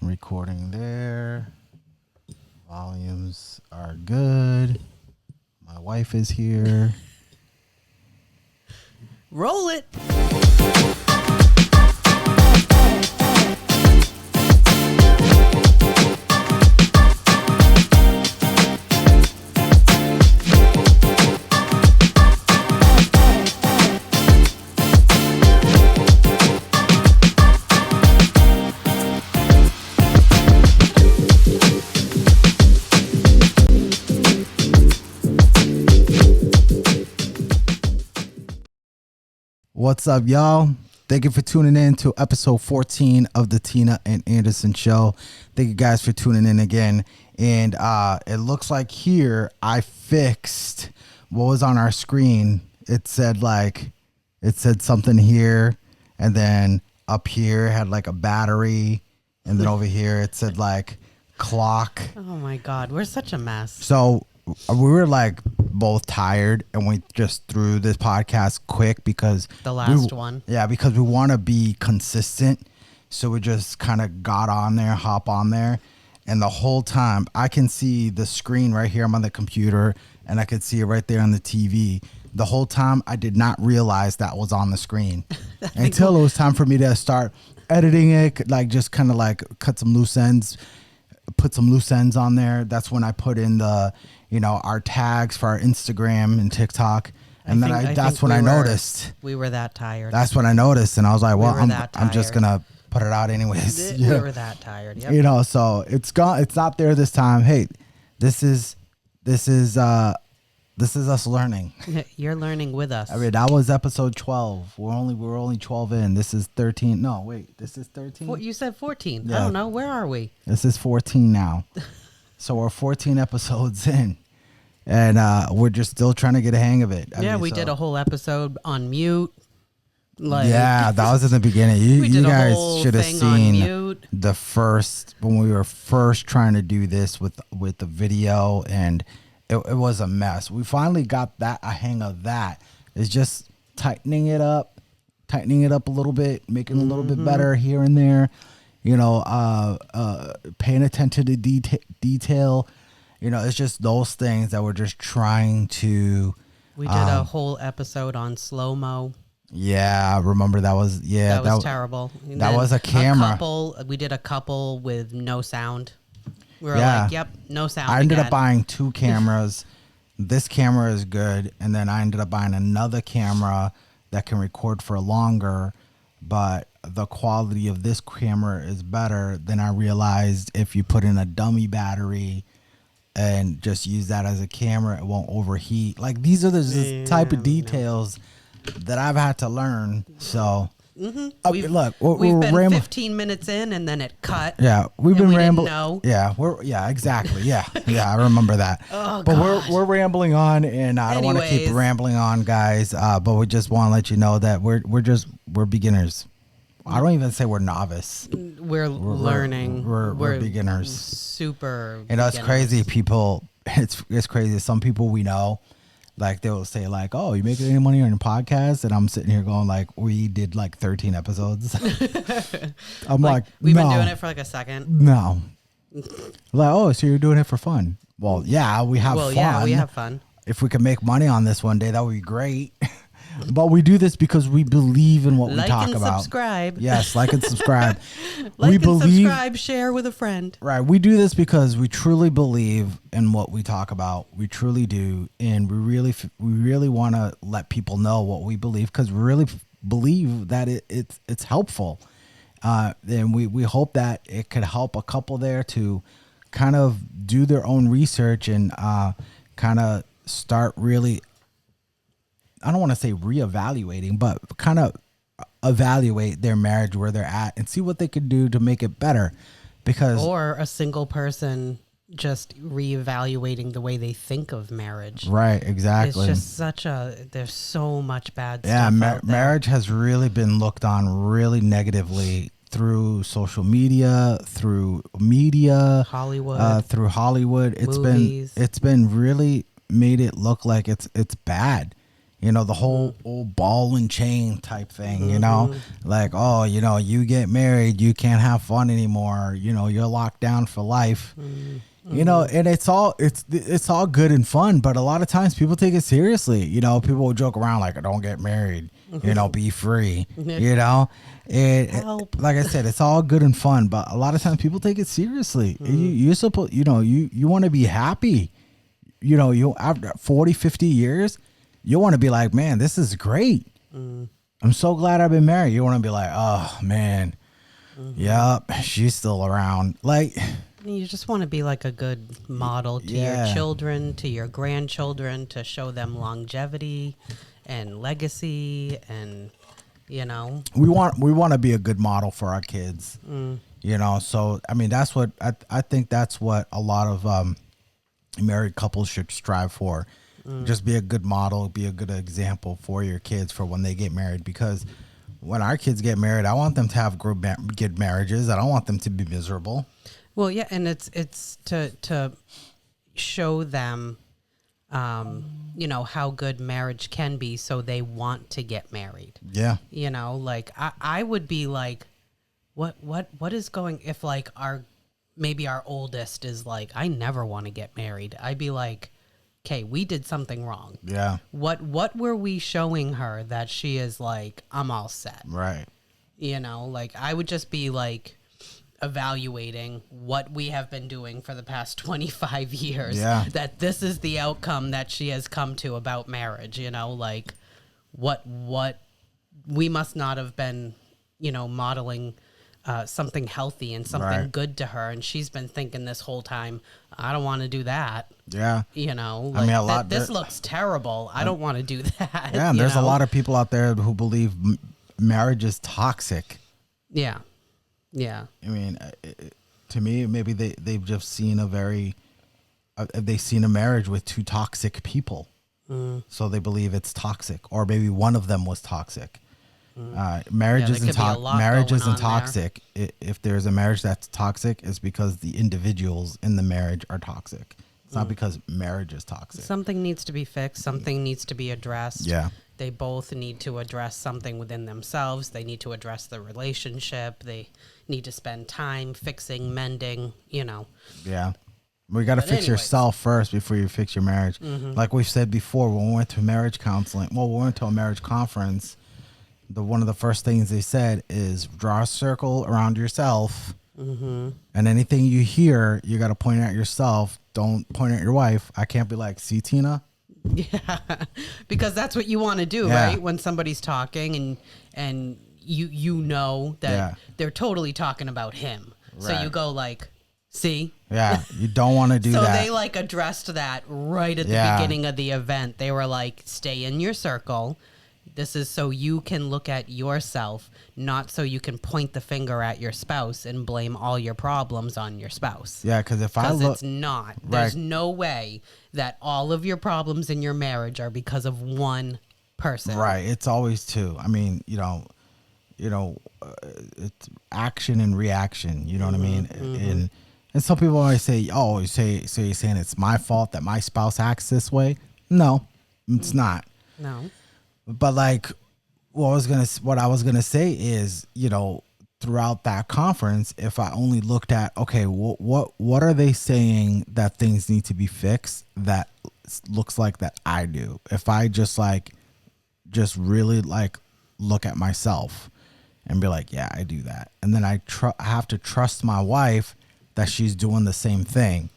Recording there. Volumes are good. My wife is here. Roll it. What's up, y'all? Thank you for tuning in to episode 14 of the Tina and Anderson Show. Thank you guys for tuning in again. And it looks like here I fixed what was on our screen. It said something here, and then up here had like a battery, and then over here it said like clock. Oh my God, we're such a mess. So we were like both tired, and we just threw this podcast quick because The last one. Yeah, because we want to be consistent. So we just kind of got on there, hop on there. And the whole time I can see the screen right here. I'm on the computer and I could see it right there on the TV. The whole time I did not realize that was on the screen until it was time for me to start editing it, like just kind of like cut some loose ends, put some loose ends on there. That's when I put in the, our tags for our Instagram and TikTok. And that's when I noticed. We were that tired. That's when I noticed. And I was like, well, I'm just going to put it out anyways. We were that tired. Yep. So it's gone. It's not there this time. Hey, this is us learning. You're learning with us. I mean, that was episode 12. We're only 12 in. This is 13. No, wait, this is 13. You said 14. Yeah. I don't know. Where are we? This is 14 now. So we're 14 episodes in. And we're just still trying to get a hang of it. We did a whole episode on mute. Yeah, that was in the beginning. You guys should have seen the first, when we were first trying to do this with the video, and it was a mess. We finally got a hang of that. It's just tightening it up a little bit, making it a little bit better here and there. Paying attention to detail. It's just those things that we're just trying to. We did a whole episode on slow-mo. Yeah, I remember that was that was terrible. And that was a camera. We did a couple with no sound. We were like, yep, no sound. I ended up buying 2 cameras. This camera is good, and then I ended up buying another camera that can record for longer, but the quality of this camera is better. Then I realized if you put in a dummy battery and just use that as a camera, it won't overheat. Like, these are the type of details that I've had to learn. So look, we've been 15 minutes in, and then it cut. Yeah, we've been rambling. Yeah, exactly. Yeah, I remember that. Oh, but gosh. we're rambling on, and I don't want to keep rambling on, guys. But we just want to let you know that we're beginners. I don't even say we're novice. We're learning. We're beginners. Super. It's crazy. People, it's crazy. Some people we know, like, they'll say like, "Oh, you making any money on your podcast?" And I'm sitting here going like, "We did like 13 episodes." I'm like, we've no, been doing it for like a second. No. Like, oh, so you're doing it for fun? Well, yeah, we have fun. Yeah, we have fun. If we could make money on this one day, that would be great. But we do this because we believe in what we talk about. Like and subscribe. Yes, like and subscribe. Subscribe, share with a friend. Right. We do this because we truly believe in what we talk about. We truly do. And we really want to let people know what we believe, because we really believe that it's helpful. And we hope that it could help a couple there to kind of do their own research and kind of start really, I don't want to say reevaluating, but kind of evaluate their marriage, where they're at, and see what they could do to make it better. Or a single person just reevaluating the way they think of marriage. Right, exactly. It's just there's so much bad stuff out there. Marriage has really been looked on really negatively through social media, through media, Hollywood, through Hollywood. Movies. It's been really made it look like it's bad. The whole old ball and chain type thing, like, oh, you get married, you can't have fun anymore. You're locked down for life. And it's all good and fun, but a lot of times people take it seriously. People will joke around like, don't get married, be free, and Help. like I said, it's all good and fun, but a lot of times people take it seriously. You're supposed, you want to be happy. You after 40, 50 years, you want to be like, man, this is great. I'm so glad I've been married. You want to be like, oh man, yep, she's still around. Like, You just want to be like a good model to your children, to your grandchildren, to show them longevity and legacy, and we want to be a good model for our kids. So I mean, that's what I think that's what a lot of married couples should strive for. Just be a good model, be a good example for your kids for when they get married, because when our kids get married, I want them to have good marriages. I don't want them to be miserable. Well, yeah, and it's to show them, how good marriage can be, so they want to get married. Yeah. Like I would be like, what is going, if like maybe our oldest is like, I never want to get married. I'd be like, okay, we did something wrong. Yeah. What were we showing her that she is like, I'm all set? Right. Like I would just be like evaluating what we have been doing for the past 25 years. Yeah. That this is the outcome that she has come to about marriage, like what we must not have been, modeling something healthy and something good to her, and she's been thinking this whole time, I don't want to do that. Yeah. Like, I mean, this looks terrible. I don't want to do that. Yeah, and there's a lot of people out there who believe marriage is toxic. Yeah. Yeah. I mean, to me, maybe they've just seen they've seen a marriage with two toxic people. So they believe it's toxic, or maybe one of them was toxic. Marriage isn't toxic. If there's a marriage that's toxic, it's because the individuals in the marriage are toxic. It's not because marriage is toxic. Something needs to be fixed. Something needs to be addressed. Yeah. They both need to address something within themselves. They need to address the relationship. They need to spend time fixing, mending, Yeah. We got to fix anyways. yourself first before you fix your marriage. Like we've said before, when we went to marriage counseling, we went to a marriage conference, one of the first things they said is draw a circle around yourself, and anything you hear, you got to point at yourself. Don't point at your wife. I can't be like, see, Tina? Yeah, because that's what you want to do, right? When somebody's talking and you know that they're totally talking about him. Right. So you go like, see? Yeah, you don't want to do that. So they like addressed that right at the beginning of the event. They were like, stay in your circle. This is so you can look at yourself, not so you can point the finger at your spouse and blame all your problems on your spouse. Yeah, because it's not. There's no way that all of your problems in your marriage are because of one person. Right. It's always two. I mean, it's action and reaction. You know what I mean? And some people always say, "Oh, so you're saying it's my fault that my spouse acts this way?" No, it's not. No. But like, what I was gonna say is, throughout that conference, if I only looked at, okay, what are they saying that things need to be fixed that looks like that I do? If I just really look at myself and be like, yeah, I do that, and then I have to trust my wife that she's doing the same thing.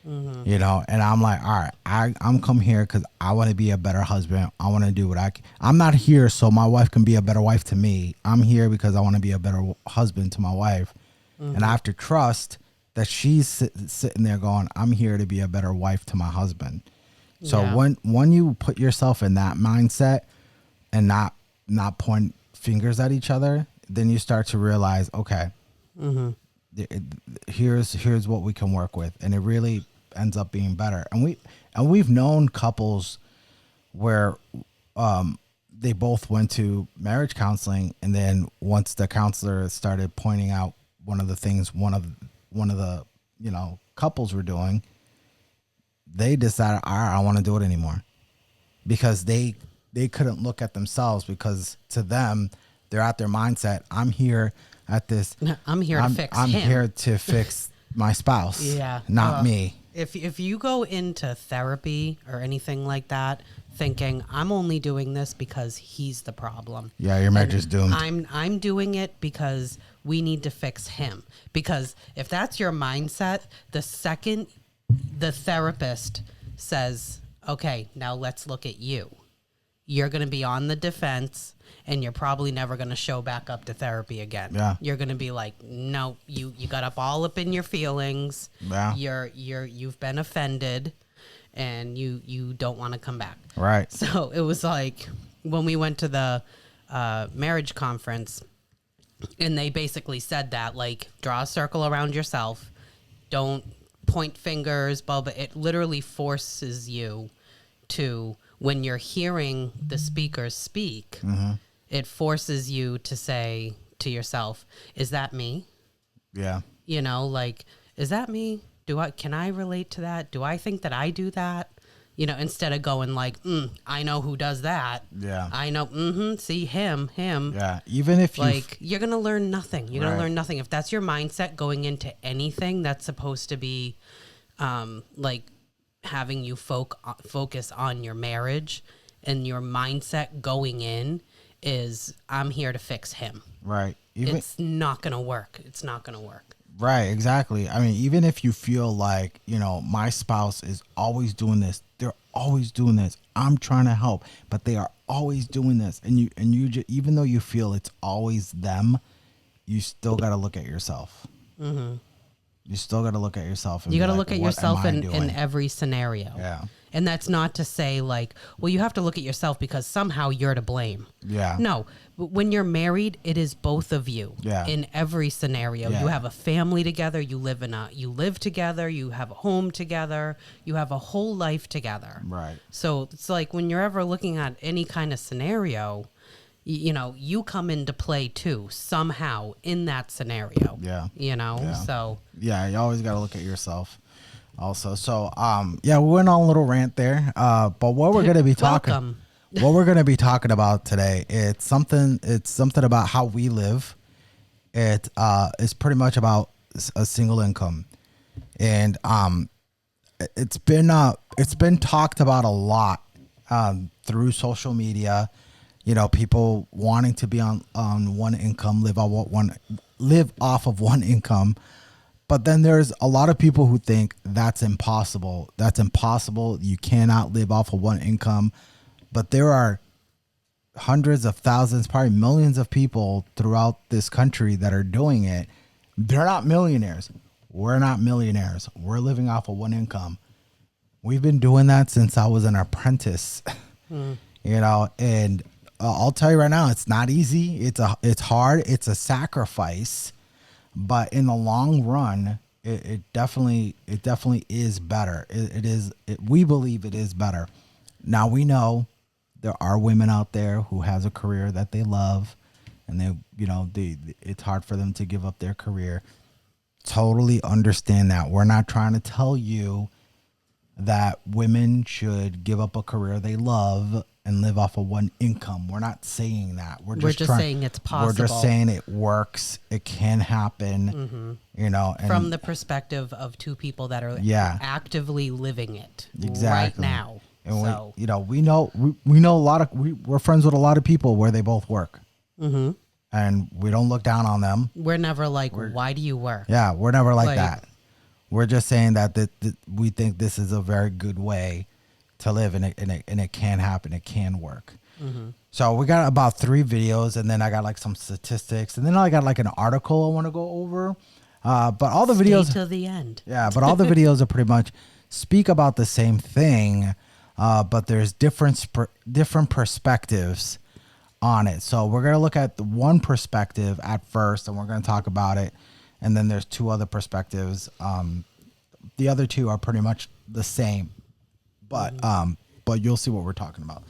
And I'm like, all right, I'm come here because I want to be a better husband. I want to do what I'm not here so my wife can be a better wife to me. I'm here because I want to be a better husband to my wife. And I have to trust that she's sitting there going, I'm here to be a better wife to my husband. So when you put yourself in that mindset and not point fingers at each other, then you start to realize, okay, here's what we can work with. And it really ends up being better. And we've known couples where they both went to marriage counseling, and then once the counselor started pointing out one of the things one of the couples were doing, they decided, all right, I don't want to do it anymore, because they they couldn't look at themselves because to them, they're at their mindset. I'm here at this. I'm here to fix I'm him. here to fix my spouse. Yeah. Not me. If you go into therapy or anything like that thinking I'm only doing this because he's the problem. Yeah, your marriage is doomed. I'm doing it because we need to fix him. Because if that's your mindset, the second the therapist says, "Okay, now let's look at you." You're going to be on the defense and you're probably never going to show back up to therapy again. Yeah. You're going to be like, "No, you got all up in your feelings. Yeah. You've been offended and you don't want to come back." Right. So it was like when we went to the marriage conference and they basically said that, like, draw a circle around yourself. Don't point fingers, blah, blah. It literally forces you to, when you're hearing the speakers speak, it forces you to say to yourself, is that me? Yeah. You know, like, is that me? Can I relate to that? Do I think that I do that? You know, instead of going like, I know who does that. Yeah. I know, see him. Yeah. Even if you Like, you're going to learn nothing. You're going Right. to learn nothing. If that's your mindset going into anything that's supposed to be, like, having you focus on your marriage, and your mindset going in is, I'm here to fix him. right. It's not going to work. It's not going to work. Right, exactly. I mean, even if you feel like, you know, my spouse is always doing this, they're always doing this. I'm trying to help, but they are always doing this. And even though you feel it's always them, you still got to look at yourself. Mm-hmm. You still got to look at yourself. And You got to like, look at what yourself am I in doing? every scenario. Yeah. And that's not to say like, well, you have to look at yourself because somehow you're to blame. Yeah. No, but when you're married, it is both of you. Yeah. In every scenario, Yeah. you have a family together. You live together. You have a home together. You have a whole life together. Right. So it's like when you're ever looking at any kind of scenario, you know, you come into play too somehow in that scenario. Yeah. You know, Yeah. so. Yeah, you always got to look at yourself also. So, yeah, we went on a little rant there. But what we're going to be talking Welcome. what we're going to be talking about today, it's something about how we live. It is pretty much about a single income. And it's been talked about a lot through social media. You know, people wanting to be on one income, live off of one income. But then there's a lot of people who think that's impossible. That's impossible. You cannot live off of one income. But there are hundreds of thousands, probably millions of people throughout this country that are doing it. They're not millionaires. We're not millionaires. We're living off of one income. We've been doing that since I was an apprentice, you know, and I'll tell you right now, it's not easy. It's hard. It's a sacrifice. But in the long run, it definitely is better. We believe it is better. Now we know there are women out there who has a career that they love, and it's hard for them to give up their career. Totally understand that. We're not trying to tell you that women should give up a career they love and live off of one income. We're not saying that. We're just saying it's possible. We're just saying it works. It can happen. You know, and From the perspective of two people that are actively living it right now. And so we know a lot of we're friends with a lot of people where they both work, and we don't look down on them. We're never like, why do you work? Yeah, we're never like that. We're just saying that we think this is a very good way to live, and it can happen. It can work. So we got about 3 videos, and then I got like some statistics, and then I got like an article I want to go over. But all the videos Stay till the end. Yeah, but all the videos are pretty much speak about the same thing, but there's different perspectives on it. So we're gonna look at the one perspective at first, and we're gonna talk about it, and then there's 2 other perspectives. The other 2 are pretty much the same, but you'll see what we're talking about.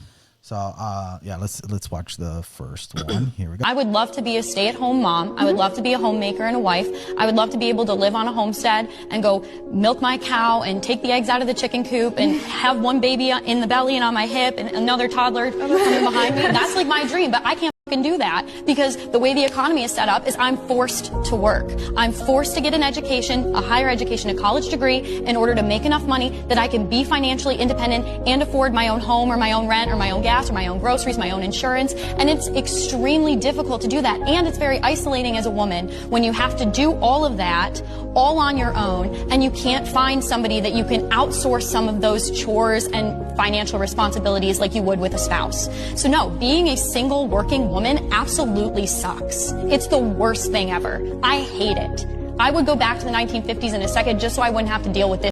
So yeah, let's watch the first one. Here we go. I would love to be a stay-at-home mom. I would love to be a homemaker and a wife. I would love to be able to live on a homestead and go milk my cow and take the eggs out of the chicken coop and have one baby in the belly and on my hip and another toddler coming behind me. That's like my dream, but I can't can do that because the way the economy is set up is I'm forced to work. I'm forced to get an education, a higher education, a college degree in order to make enough money that I can be financially independent and afford my own home or my own rent or my own gas or my own groceries, my own insurance. And it's extremely difficult to do that. And it's very isolating as a woman when you have to do all of that all on your own and you can't find somebody that you can outsource some of those chores and financial responsibilities like you would with a spouse. So no, being a single working woman absolutely sucks. It's the worst thing ever. I hate it. I would go back to the 1950s in a second just so I wouldn't have to deal with this.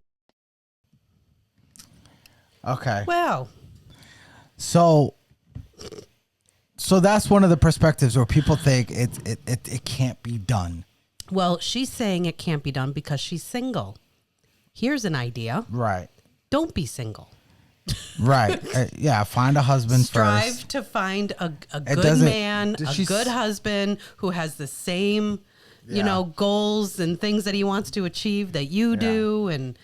Okay. Well, So that's one of the perspectives where people think it can't be done. well, she's saying it can't be done because she's single. Here's an idea. Right. Don't be single. Right. Yeah. Find a husband Strive first. to find a good doesn't- man, does a she good s- husband who has the same, you Yeah. know, goals and things that he wants to achieve that you do. And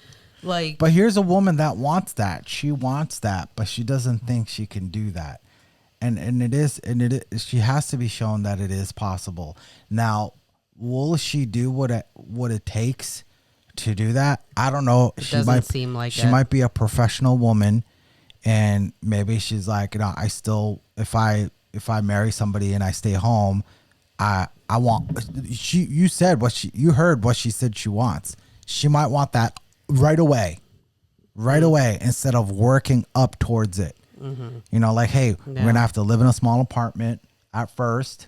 like, But here's a woman that wants that. She wants that, but she doesn't think she can do that. She has to be shown that it is possible. Now, will she do what it takes to do that? I don't know. It doesn't seem like she it. might be a professional woman, and maybe she's like, I still, if I marry somebody and I stay home, I want. You heard what she said she wants. She might want that right away, instead of working up towards it. You know, like, hey, we're gonna have to live in a small apartment at first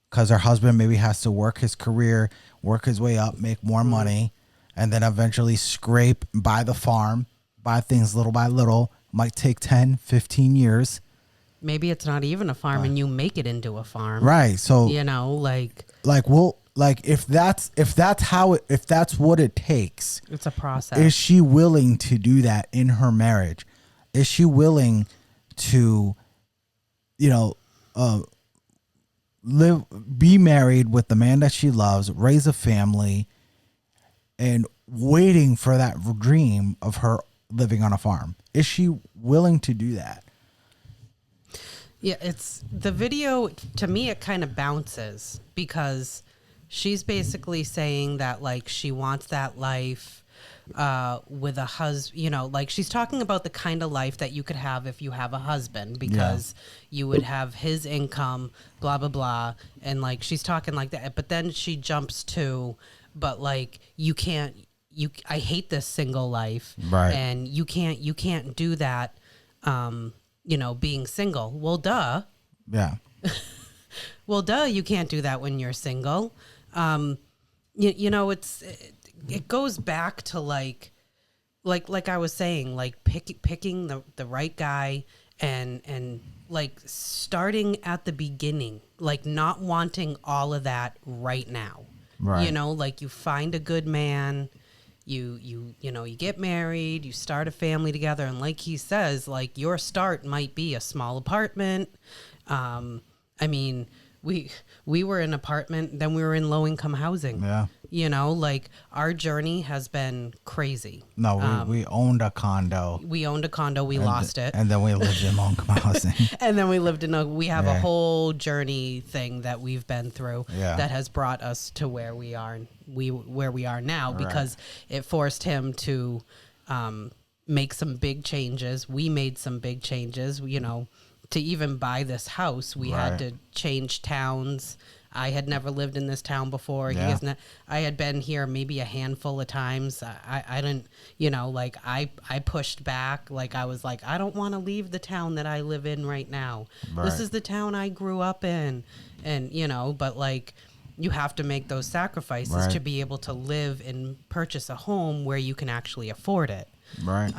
because her husband maybe has to work his career, work his way up, make more money, and then eventually scrape, buy the farm, buy things little by little. Might take 10, 15 years. maybe it's not even a farm and you make it into a farm. Right. So, You know, like if that's what it takes, it's a process. is she willing to do that in her marriage? Is she willing to, be married with the man that she loves, raise a family, and waiting for that dream of her living on a farm? Is she willing to do that? Yeah, it's the video to me it kind of bounces because she's basically saying that like she wants that life with a husband, like she's talking about the kind of life that you could have if you have a husband because you would have his income, blah blah blah, and like she's talking like that, but then she jumps to but like I hate this single life, Right. and you can't do that being single. Well, duh. Yeah. Well, duh, you can't do that when you're single. It goes back to like I was saying, like picking the right guy and like starting at the beginning, like not wanting all of that right now. Right. Like you find a good man, you get married, you start a family together, and like he says, like your start might be a small apartment. I mean, we were in an apartment, then we were in low income housing. Yeah. Like our journey has been crazy. No, we owned a condo. We owned a condo, we lost it. And then we lived in low income housing. And then we have a Yeah. whole journey thing that we've been through Yeah. that has brought us to where we are now because it forced him to make some big changes. We made some big changes, to even buy this house. We had to change towns. I had never lived in this town before. Yeah. I had been here maybe a handful of times. I didn't, I pushed back. Like I was like, I don't want to leave the town that I live in right now. Right. This is the town I grew up in. And, but like you have to make those sacrifices Right. to be able to live and purchase a home where you can actually afford it. Right.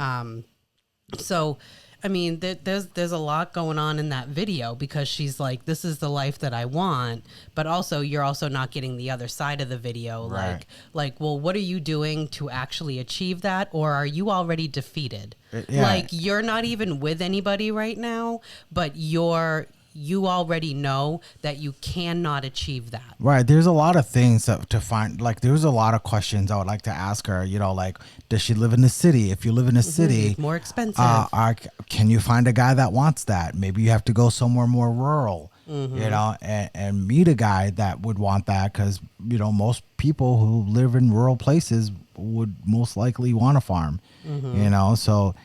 So, I mean, there's a lot going on in that video because she's like, this is the life that I want, but also you're also not getting the other side of the video. Right. Like, well, what are you doing to actually achieve that? Or are you already defeated? Yeah. Like, you're not even with anybody right now, but you already know that you cannot achieve that. Right. There's a lot of things to find. Like, there's a lot of questions I would like to ask her. You know, like, does she live in the city? If you live in a city, It's more expensive. Can you find a guy that wants that? Maybe you have to go somewhere more rural, you know, and meet a guy that would want that. Because, you know, most people who live in rural places would most likely want a farm, you know, so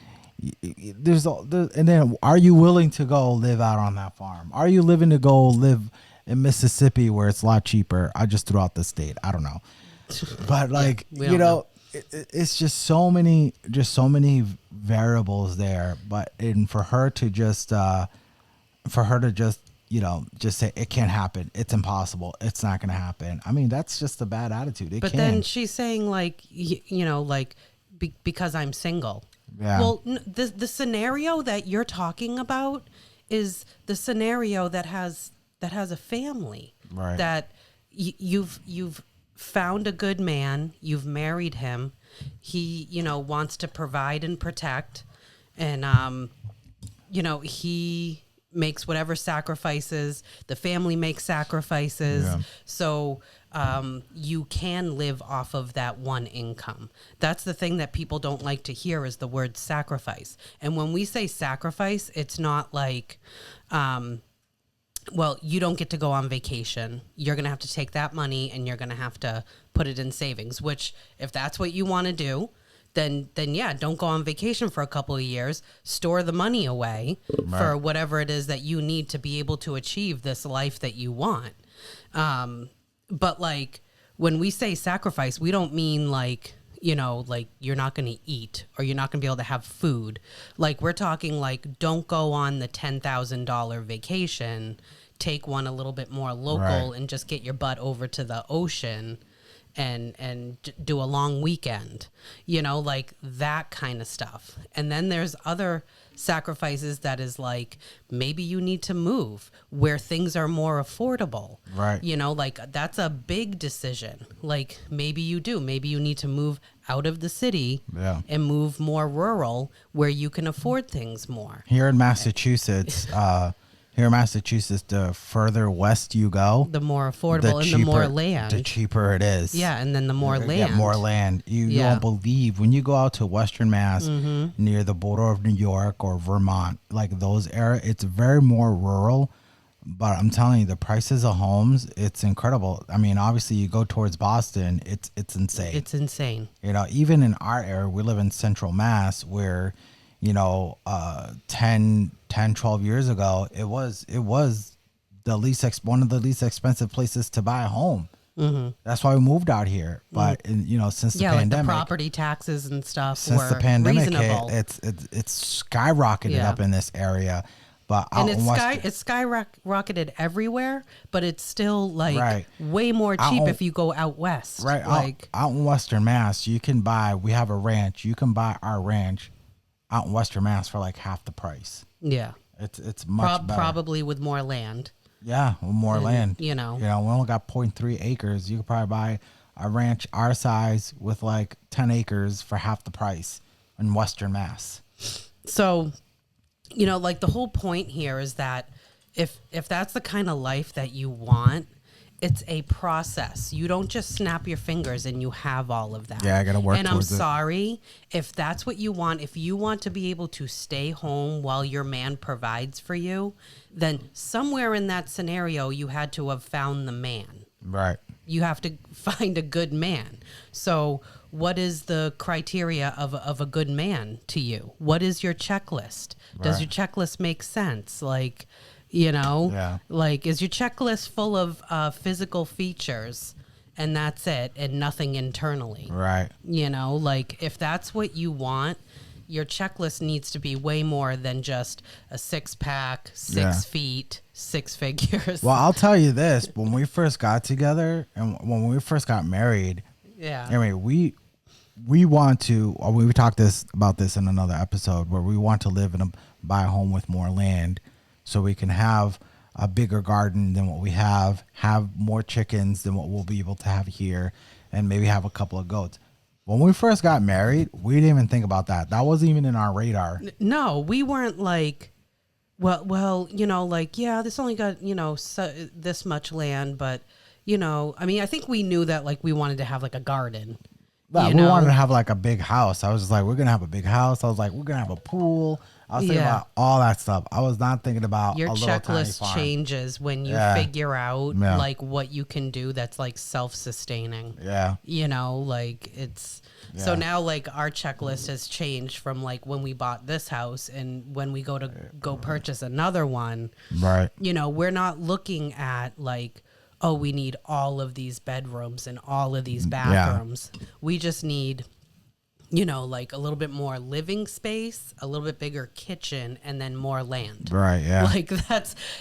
and then are you willing to go live out on that farm? Are you living to go live in Mississippi where it's a lot cheaper? I just threw out the state. I don't know. But like, Yeah, you know, it's just so many variables there. But for her to just, you know, just say it can't happen. It's impossible. It's not going to happen. I mean, that's just a bad attitude. But then she's saying like, you know, like because I'm single. Yeah. Well, the scenario that you're talking about is the scenario that has a family. Right. That you've found a good man. You've married him. He, you know, wants to provide and protect, and you know, he makes whatever sacrifices. The family makes sacrifices. Yeah. So you can live off of that one income. That's the thing that people don't like to hear is the word sacrifice. And when we say sacrifice, it's not like, well, you don't get to go on vacation. You're going to have to take that money and you're going to have to put it in savings, which if that's what you want to do, then yeah, don't go on vacation for a couple of years. Store the money away for whatever it is that you need to be able to achieve this life that you want. But like when we say sacrifice, we don't mean like, you know, like you're not going to eat or you're not going to be able to have food. Like we're talking like don't go on the $10,000 vacation. Take one a little bit more local and just get your butt over to the ocean and do a long weekend, you know, like that kind of stuff. And then there's other sacrifices that is like maybe you need to move where things are more affordable, right? You know, like that's a big decision. Like maybe you need to move out of the city and move more rural where you can afford things more. Here in Massachusetts, the further west you go, the more affordable and the more land, the cheaper it is. Yeah, and then the more land. Get more land. You don't believe when you go out to Western Mass near the border of New York or Vermont, like those areas, it's very more rural. But I'm telling you, the prices of homes, it's incredible. I mean, obviously, you go towards Boston, it's insane. It's insane. You know, even in our area, we live in Central Mass, where, you know, 10, 12 years ago, it was the one of the least expensive places to buy a home. That's why we moved out here. But you know, since the pandemic, like the property taxes and stuff since were the pandemic reasonable. hit, it's skyrocketed up in this area. But it's skyrocketed everywhere, but it's still like way more cheap if you go out west. Right, like out in Western Mass, you can buy. We have a ranch. You can buy our ranch out in Western Mass for like half the price. Yeah, it's much better. Probably with more land. Yeah, with more land. You know, we only got 0.3 acres. You could probably buy a ranch our size with like 10 acres for half the price in Western Mass. So, you know, like the whole point here is that if that's the kind of life that you want, it's a process. You don't just snap your fingers and you have all of that. Yeah, I got to work towards it. And I'm sorry if that's what you want. If you want to be able to stay home while your man provides for you, then somewhere in that scenario, you had to have found the man. Right. You have to find a good man. So what is the criteria of a good man to you? What is your checklist? Does your checklist make sense? Like, you know, like is your checklist full of physical features and that's it and nothing internally? Right. You know, like if that's what you want, your checklist needs to be way more than just a 6-pack, 6 feet, 6 figures. Well, I'll tell you this. When we first got together and when we first got married, I mean, we want to, or we talked about this in another episode, where we want to live buy a home with more land, so we can have a bigger garden than what we have more chickens than what we'll be able to have here, and maybe have a couple of goats. When we first got married, we didn't even think about that. That wasn't even in our radar. No, we weren't like, well, like, yeah, this only got, this much land, but, I mean, I think we knew that, like, we wanted to have, like, a garden. Yeah, we wanted to have, like, a big house. I was just like, we're going to have a big house. I was like, we're going to have a pool. I was thinking about all that stuff. I was not thinking about your a little tiny checklist farm. changes when you figure out, like, what you can do that's, like, self-sustaining. Yeah. Like, it's... Yeah. So now, like, our checklist has changed from, like, when we bought this house and when we go purchase another one. Right. We're not looking at, like, oh, we need all of these bedrooms and all of these bathrooms. Yeah. We just need, like, a little bit more living space, a little bit bigger kitchen, and then more land. Right, yeah. Like,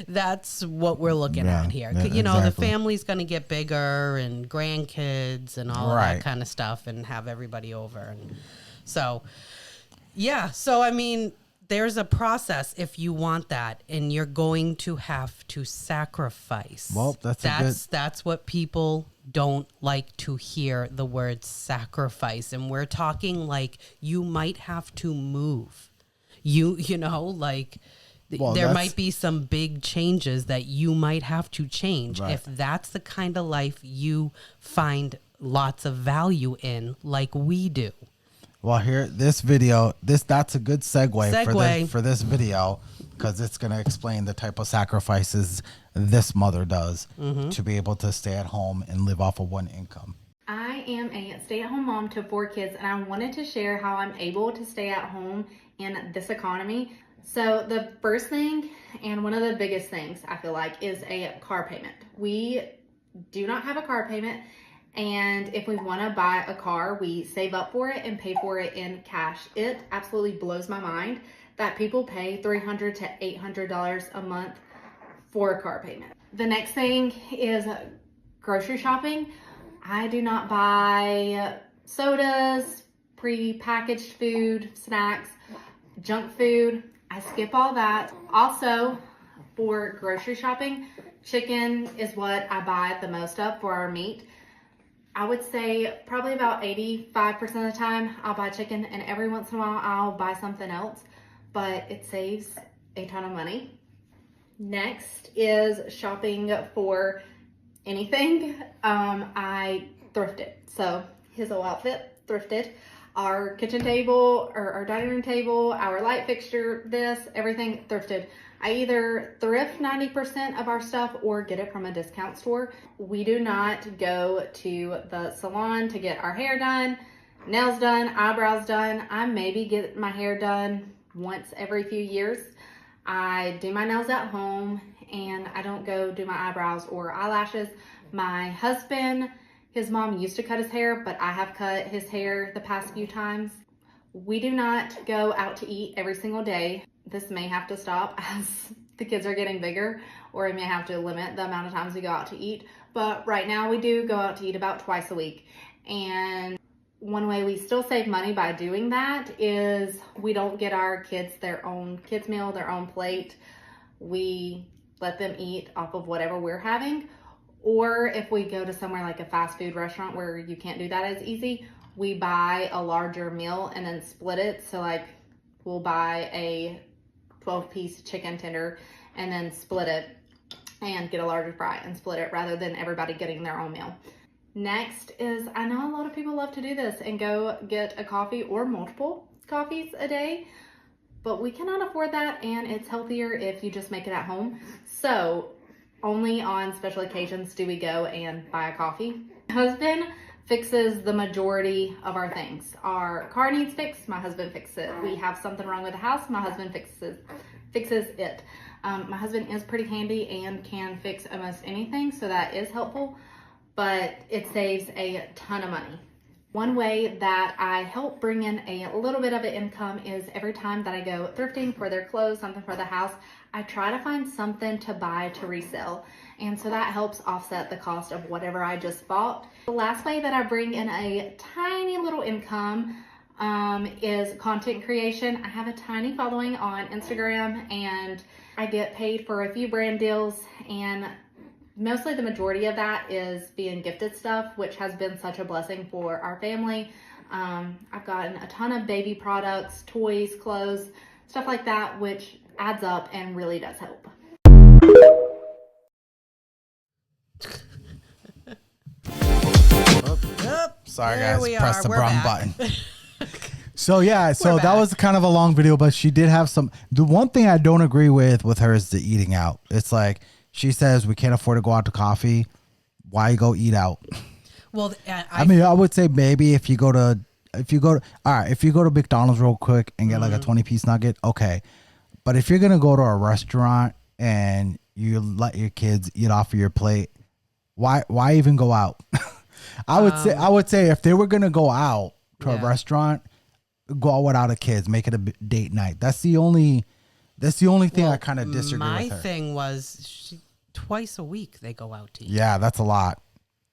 that's what we're looking at here. Exactly. The family's going to get bigger and grandkids and all that kind of stuff and have everybody over. And so, yeah. So, I mean, there's a process if you want that, and you're going to have to sacrifice. Well, that's what people don't like to hear, the word sacrifice. And we're talking like you might have to move. There might be some big changes that you might have to change if that's the kind of life you find lots of value in, like we do. Well, here, this video, that's a good segue. For this video, because it's going to explain the type of sacrifices this mother does to be able to stay at home and live off of one income. I am a stay-at-home mom to 4 kids, and I wanted to share how I'm able to stay at home in this economy. So the first thing, and one of the biggest things I feel like, is a car payment. We do not have a car payment. And if we want to buy a car, we save up for it and pay for it in cash. It absolutely blows my mind that people pay $300 to $800 a month for a car payment. The next thing is grocery shopping. I do not buy sodas, pre-packaged food, snacks, junk food. I skip all that. Also, for grocery shopping, chicken is what I buy the most of for our meat. I would say probably about 85% of the time I'll buy chicken, and every once in a while I'll buy something else, but it saves a ton of money. Next is shopping for anything. I thrifted. So his whole outfit thrifted. Our kitchen table, or our dining room table, our light fixture, everything thrifted. I either thrift 90% of our stuff or get it from a discount store. We do not go to the salon to get our hair done, nails done, eyebrows done. I maybe get my hair done once every few years. I do my nails at home, and I don't go do my eyebrows or eyelashes. My husband, his mom used to cut his hair, but I have cut his hair the past few times. We do not go out to eat every single day. This may have to stop as the kids are getting bigger, or we may have to limit the amount of times we go out to eat. But right now we do go out to eat about twice a week. And one way we still save money by doing that is we don't get our kids their own kids meal, their own plate. We let them eat off of whatever we're having. Or if we go to somewhere like a fast food restaurant where you can't do that as easy, we buy a larger meal and then split it. So like we'll buy a 12-piece chicken tender and then split it and get a larger fry and split it rather than everybody getting their own meal. Next is, I know a lot of people love to do this and go get a coffee or multiple coffees a day, but we cannot afford that, and it's healthier if you just make it at home. So only on special occasions do we go and buy a coffee. My husband fixes the majority of our things. Our car needs fixed, my husband fixes it. We have something wrong with the house, my husband fixes it. My husband is pretty handy and can fix almost anything, so that is helpful, but it saves a ton of money. One way that I help bring in a little bit of an income is every time that I go thrifting for their clothes, something for the house, I try to find something to buy to resell. And so that helps offset the cost of whatever I just bought. The last way that I bring in a tiny little income is content creation. I have a tiny following on Instagram and I get paid for a few brand deals, and mostly the majority of that is being gifted stuff, which has been such a blessing for our family. I've gotten a ton of baby products, toys, clothes, stuff like that, which adds up and really does help. Sorry, There guys. we Press are. the We're wrong back. button. So yeah, so We're that back. was kind of a long video, but she did have some. The one thing I don't agree with her is the eating out. It's like she says we can't afford to go out to coffee. Why go eat out? Well, I mean, I would say maybe if you go to McDonald's real quick and get like a 20-piece nugget, okay. But if you're gonna go to a restaurant and you let your kids eat off of your plate, why even go out? I would say if they were gonna go out to a Yeah. restaurant, go out without the kids, make it a date night. That's the only thing I kind of disagree my with her. thing was twice a week they go out to eat. Yeah, that's a lot.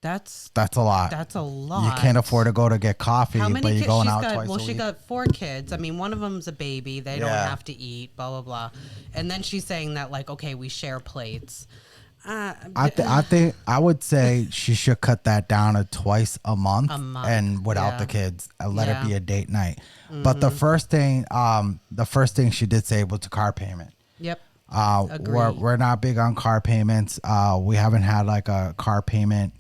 That's That's a lot. a lot. You can't afford to go to get coffee, How many but you're kids? going She's out got, twice well, a she week. got 4 kids. I mean, one of them's a baby. They don't Yeah. have to eat, blah, blah, blah. And then she's saying that, like, okay, we share plates. I think I would say she should cut that down to twice a month, and without yeah. the kids, and let Yeah. it be a date night. But the first thing she did say was the car payment. Yep. We're not big on car payments. We haven't had like a car payment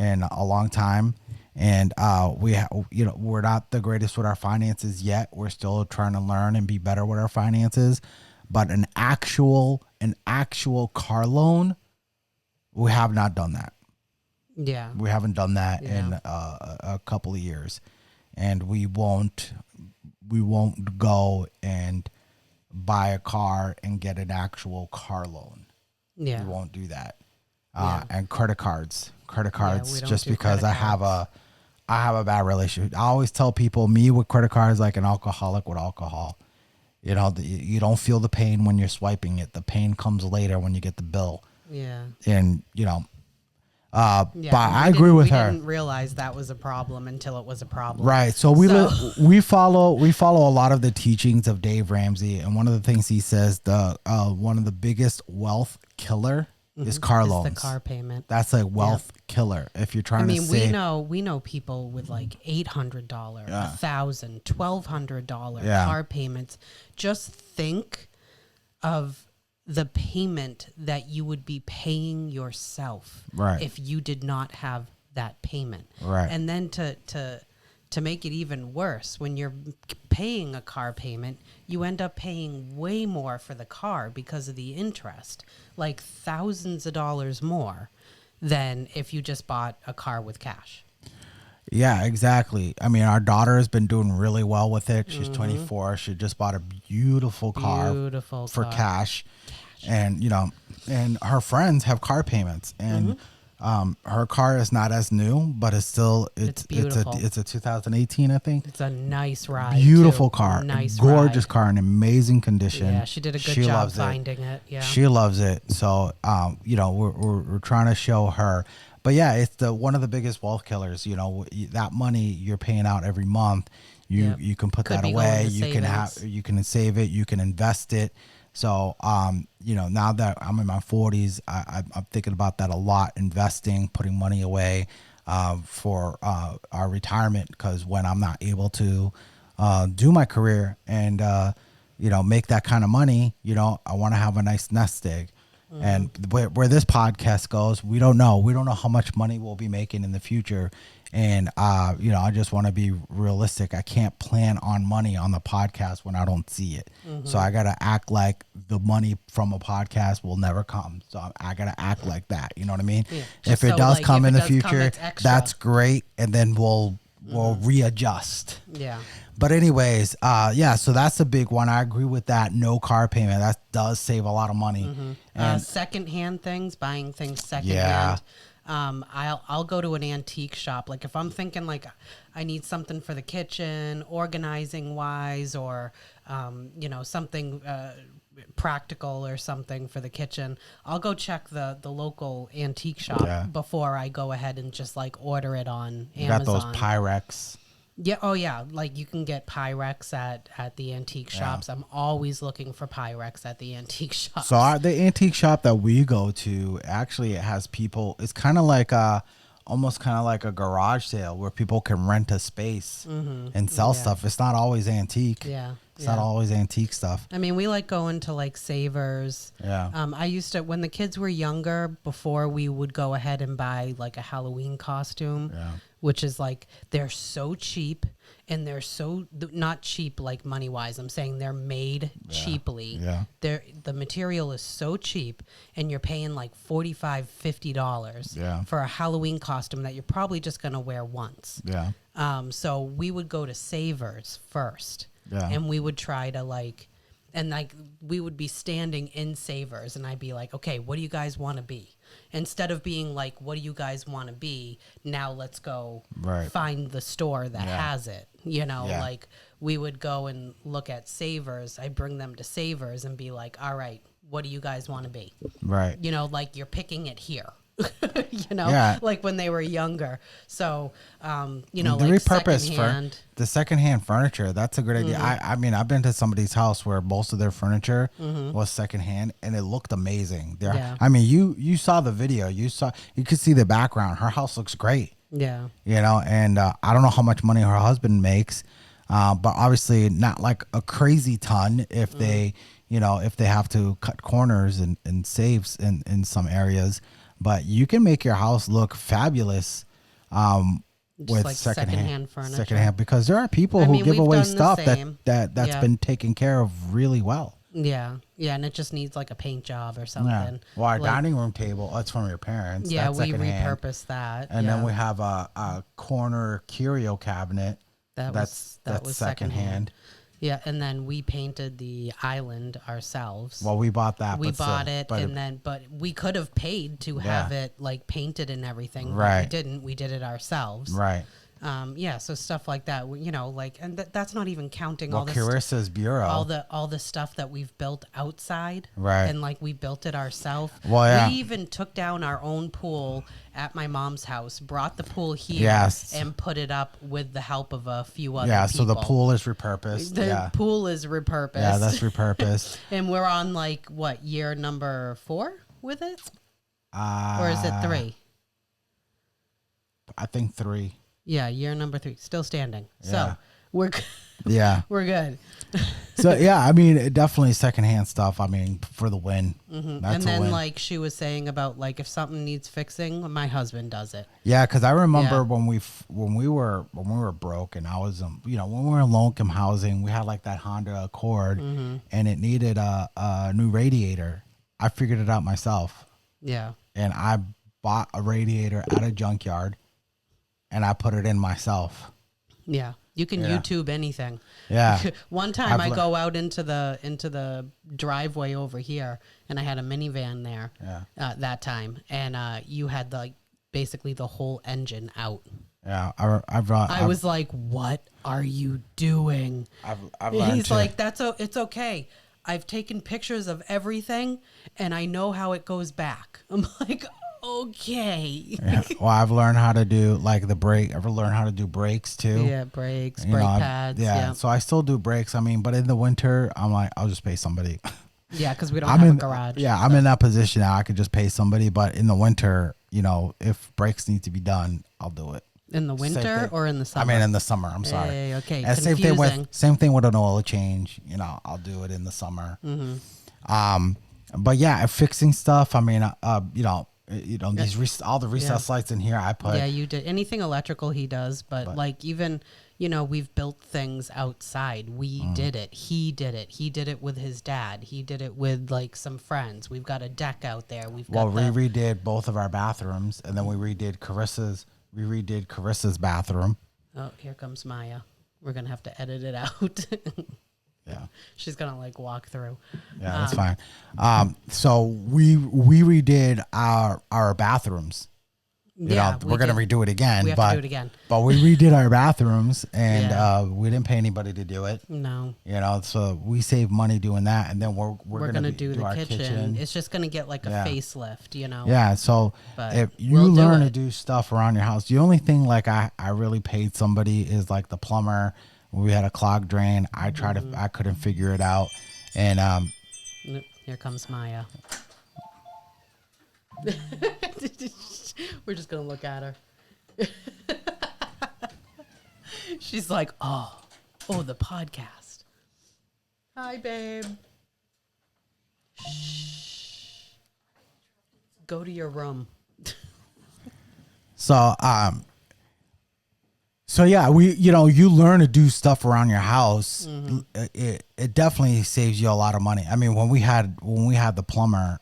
in a long time, and we're not the greatest with our finances yet. We're still trying to learn and be better with our finances. But an actual car loan, we have not done that. Yeah. We haven't done that Yeah. in a couple of years, and we won't go and buy a car and get an actual car loan. Yeah. We won't do that. Yeah. And credit cards, we don't just do because credit I have a bad relationship. I always tell people, me with credit cards like an alcoholic with alcohol. You know, you don't feel the pain when you're swiping it. The pain comes later when you get the bill. Yeah. And Yeah, but I agree with her. We didn't realize that was a problem until it was a problem. Right. So we follow a lot of the teachings of Dave Ramsey, and one of the things he says, one of the biggest wealth killer is car It's loans. the car payment. That's a wealth killer. If you're trying I mean, to save, we know people with like $800, $1,000, $1,200 Yeah. car payments. Just think of the payment that you would be paying yourself Right. if you did not have that payment. Right. And then to make it even worse, when you're paying a car payment, you end up paying way more for the car because of the interest, like thousands of dollars more than if you just bought a car with cash. yeah, exactly. I mean, our daughter has been doing really well with it. She's 24. She just bought a beautiful car Beautiful for car. cash, and and her friends have car payments, and her car is not as new, but it's still It's beautiful. it's a 2018, I think. It's a nice ride. Beautiful too. car, Nice gorgeous ride. car, in amazing condition. Yeah, she did a good She job loves it. finding it. Yeah. She loves it. So, we're trying to show her. But yeah, it's one of the biggest wealth killers. That money you're paying out every month, Yep. you can put Could that be going away. to You can save it. You can invest it. So, now that I'm in my 40s, I'm thinking about that a lot. Investing, putting money away for our retirement, because when I'm not able to do my career and make that kind of money, I want to have a nice nest egg. And where this podcast goes, we don't know. We don't know how much money we'll be making in the future. And, I just want to be realistic. I can't plan on money on the podcast when I don't see it. So I got to act like the money from a podcast will never come. So I got to act like that. You know what I mean? Yeah. If Just it so, does like, come if in it the does come, future, it's extra. that's great. And then we'll readjust. Yeah. But anyways, so that's a big one. I agree with that. No car payment. That does save a lot of money. And Secondhand things, buying things secondhand. Yeah. I'll go to an antique shop. Like if I'm thinking like I need something for the kitchen, organizing wise, or something practical or something for the kitchen, I'll go check the local antique shop before I go ahead and just like order it on Amazon. You got those Pyrex. Yeah. Oh, yeah. Like you can get Pyrex at the antique shops. I'm always looking for Pyrex at the antique shops. So the antique shop that we go to, actually, it has people. It's kind of like almost kind of like a garage sale where people can rent a space and sell stuff. It's not always antique. Yeah. It's not always antique stuff. I mean, we like going to like Savers. Yeah. I used to, when the kids were younger, before we would go ahead and buy like a Halloween costume, which is like, they're so cheap and they're so, not cheap like money wise. I'm saying they're made cheaply. Yeah. The material is so cheap and you're paying like $45, $50 for a Halloween costume that you're probably just going to wear once. Yeah. So we would go to Savers first. Yeah. And we would try to like we would be standing in Savers and I'd be like, okay, what do you guys want to be? Instead of being like, what do you guys want to be? Now let's go find the store that has it. Like we would go and look at Savers. I bring them to Savers and be like, all right, what do you guys want to be? Right. Like you're picking it here. Like when they were younger. So, the like repurpose the secondhand furniture. That's a great idea. I mean, I've been to somebody's house where most of their furniture was secondhand, and it looked amazing. I mean, you saw the video. You could see the background. Her house looks great. Yeah. And I don't know how much money her husband makes, but obviously not like a crazy ton if they, if they have to cut corners and saves in some areas. But you can make your house look fabulous with like secondhand furniture. Secondhand, because there are people who give away stuff that's been taken care of really well. Yeah, and it just needs like a paint job or something. Yeah. Well, our dining room table, that's from your parents. Yeah, that's we secondhand. repurposed that. And then we have a corner curio cabinet that was secondhand. Yeah, and then we painted the island ourselves. Well, we bought that. We bought it, but we could have paid to have it like painted and everything. Right. But we didn't. We did it ourselves. Right. So stuff like that, and that's not even counting all the Carissa's bureau, all the stuff that we've built outside, right? And like we built it ourselves. Well, yeah. We even took down our own pool at my mom's house, brought the pool here, and put it up with the help of a few other people. So the pool is repurposed. The pool is repurposed. Yeah, that's repurposed. And we're on like what, year number 4 with it, or is it 3? I think 3. Yeah, year number 3, still standing. Yeah. So we're we're good. So yeah, I mean, definitely secondhand stuff. I mean, for the win. Mm-hmm. And then like she was saying about like if something needs fixing, my husband does it. Yeah, because I remember when we were broke, and I was when we were in low income housing, we had like that Honda Accord, and it needed a new radiator. I figured it out myself. Yeah, and I bought a radiator at a junkyard. And I put it in myself. Yeah, you can YouTube anything. Yeah. One time I go out into the driveway over here, and I had a minivan there. Yeah. That time, and you had like basically the whole engine out. Yeah, I was like, "What are you doing?" He's like, it's okay. I've taken pictures of everything, and I know how it goes back. I'm like, okay. Yeah. Well, I've learned how to do like the brake. I've learned how to do brakes too. Yeah, brakes, brake pads. Yeah. So I still do brakes. I mean, but in the winter, I'm like, I'll just pay somebody. Yeah, because we don't have a garage. Yeah, so. I'm in that position now. I could just pay somebody. But in the winter, if brakes need to be done, I'll do it. In the winter or in the summer? I mean, in the summer. I'm sorry. Hey, okay. And same thing with an oil change. I'll do it in the summer. Mm-hmm. But yeah, fixing stuff. I mean, these all the recess lights in here. I put. Yeah, you did anything electrical. He does, but like even we've built things outside. We did it. He did it. He did it with his dad. He did it with like some friends. We've got a deck out there. We redid both of our bathrooms, and then we redid Carissa's bathroom. Oh, here comes Maya. We're gonna have to edit it out. Yeah, she's gonna like walk through. Yeah, that's fine. So we redid our bathrooms. You Yeah, know, we we're gonna did. redo it again. We have but, to do it again. But we redid our bathrooms, and Yeah. we didn't pay anybody to do it. No. You know, so we save money doing that, and then we're Gonna be- do the our kitchen. It's just gonna get like a Yeah. facelift, you know. Yeah, so But if you we'll do learn to it. do stuff around your house, the only thing like I really paid somebody is like the plumber. We had a clogged drain. I Mm-hmm. I couldn't figure it out, and Nope, here comes Maya. We're just gonna look at her. She's like, oh, the podcast. Hi, babe. Shh. Go to your room. so so yeah, you learn to do stuff around your house. Mm-hmm. It definitely saves you a lot of money. I mean, when we had the plumber,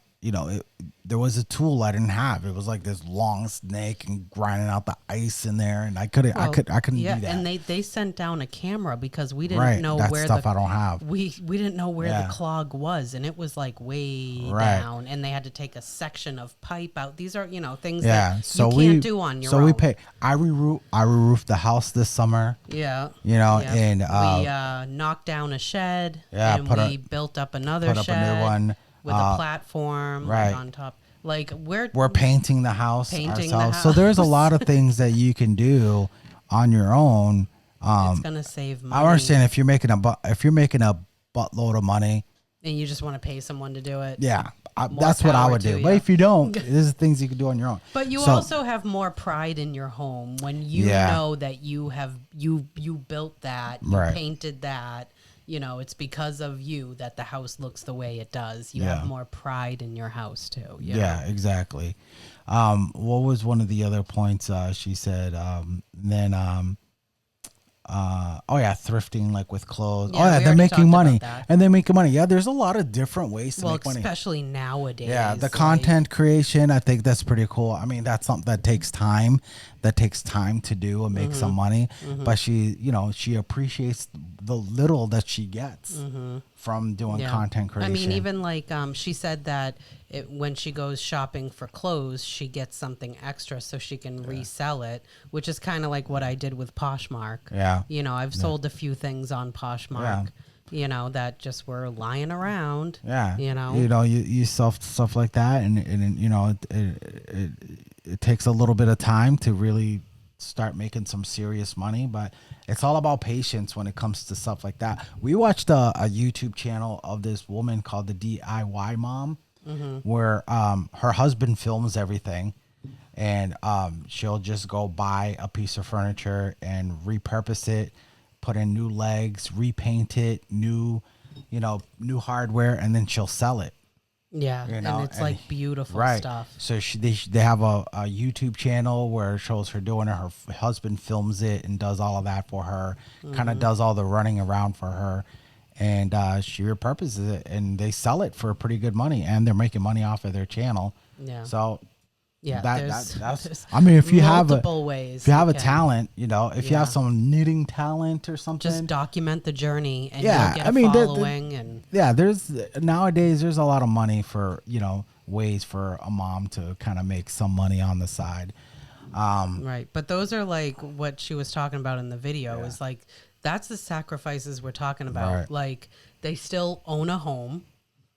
there was a tool I didn't have. It was like this long snake and grinding out the ice in there, and I couldn't Yeah, do that. and they sent down a camera because we didn't Right, know that's where stuff the I don't have. we didn't know where Yeah. the clog was, and it was like way Right. down, and they had to take a section of pipe out. These are things Yeah, that so you we can't do on your so own. we pay. I re-roofed the house this summer. Yeah. And we knocked down a shed. Yeah, And put we built up another put up a shed new one, with a platform right. on top. Like we're painting the house Painting the ourselves. So there's a house. lot of things that you can do on your own. it's gonna save money. I understand if you're making a buttload of money. And you just want to pay someone to do it. Yeah, More that's what I power would to do. ya. But if you don't, there's things you can do on your own. But you So- also have more pride in your home when you Yeah. know that you built that, you Right. painted that. It's because of you that the house looks the way it does. You Yeah. have more pride in your house too. Yeah, exactly. What was one of the other points she said? Thrifting, like with clothes. Yeah, Oh yeah, we they're already making talked money, about that. and they're making money. Yeah, there's a lot of different ways to Well, make money. especially nowadays. Yeah, the like- content creation, I think that's pretty cool. I mean, that's something that takes time. That takes time to do and make some money. But she appreciates the little that she gets from doing Yeah. content creation. I mean, even like she said that when she goes shopping for clothes, she gets something extra so she can resell it, which is kind of like what I did with Poshmark. Yeah. I've sold a few things on Poshmark. That just were lying around. Yeah, You sell stuff like that, and it takes a little bit of time to really start making some serious money, but it's all about patience when it comes to stuff like that. We watched a YouTube channel of this woman called the DIY Mom, where her husband films everything, and she'll just go buy a piece of furniture and repurpose it, put in new legs, repaint it, new hardware, and then she'll sell it. Yeah, You know, and it's and- like beautiful Right. stuff. So they have a YouTube channel where it shows her doing it. Her husband films it and does all of that for her, kind of does all the running around for her. And she repurposes it, and they sell it for pretty good money, and they're making money off of their channel. Yeah. So Yeah, that's there's I mean, if you have multiple ways if you have a can talent, if you Yeah. have some knitting talent or something, just document the journey and Yeah, you'll get I a mean, following and yeah, nowadays there's a lot of money for ways for a mom to kind of make some money on the side. right. But those are like what she was talking about in the video is like that's the sacrifices we're talking about. Right. Like they still own a home,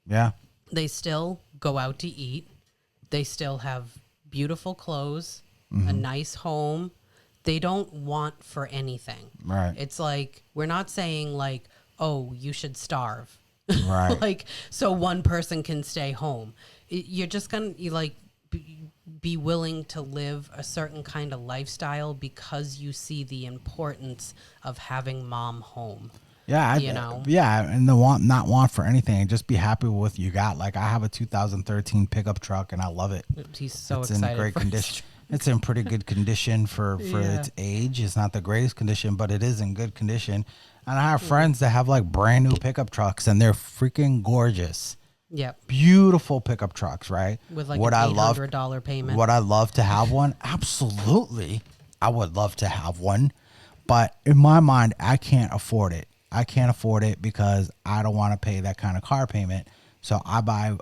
Yeah, they still go out to eat, they still have beautiful clothes, Mm-hmm. a nice home. They don't want for anything. Right. It's like we're not saying like, oh, you should starve. right. Like so one person can stay home. You're just gonna be willing to live a certain kind of lifestyle because you see the importance of having mom home. Yeah, and not want for anything, and just be happy with what you got. Like I have a 2013 pickup truck, and I love it. He's so It's excited in great for his condition. It's in pretty good condition for Yeah. its age. It's not the greatest condition, but it is in good condition. And I have friends that have like brand new pickup trucks, and they're freaking gorgeous. Yep. Beautiful pickup trucks, right? With like Would an I love $800 payment. Would I love to have one? Absolutely. I would love to have one. But in my mind, I can't afford it. I can't afford it because I don't want to pay that kind of car payment. So I buy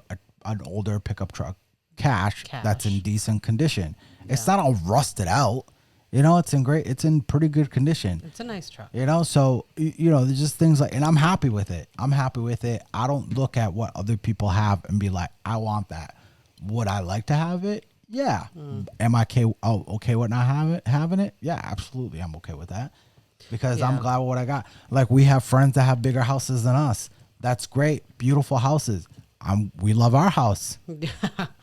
an older pickup truck cash that's in decent condition. It's not all rusted out. You know, it's in pretty good condition. It's a nice truck. You know, so you know, there's just things like, and I'm happy with it. I don't look at what other people have and be like, I want that. Would I like to have it? Yeah. Am I okay with not having it? Yeah, absolutely. I'm okay with that because I'm glad with what I got. Like, we have friends that have bigger houses than us. That's great. Beautiful houses. We love our house.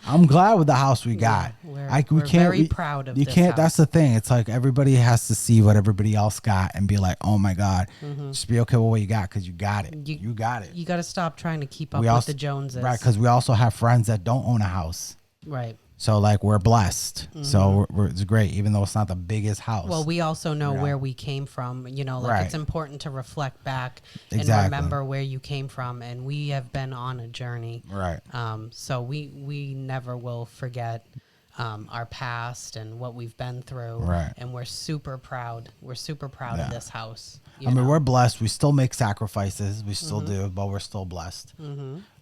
I'm glad with the house we got. We're very proud of you this can't. house. That's the thing. It's like everybody has to see what everybody else got and be like, oh my God, just be okay with what you got because you got it. You got it. You got to stop trying to keep up with the Joneses. Right, because we also have friends that don't own a house. Right. So, like, we're blessed. So it's great, even though it's not the biggest house. Well, we also know where we came from. You know, like Right. it's important to reflect back Exactly. and remember where you came from. And we have been on a journey. Right. So we never will forget our past and what we've been through. Right. And we're super proud. We're super proud of this house. I mean, we're blessed. We still make sacrifices. We still do, but we're still blessed.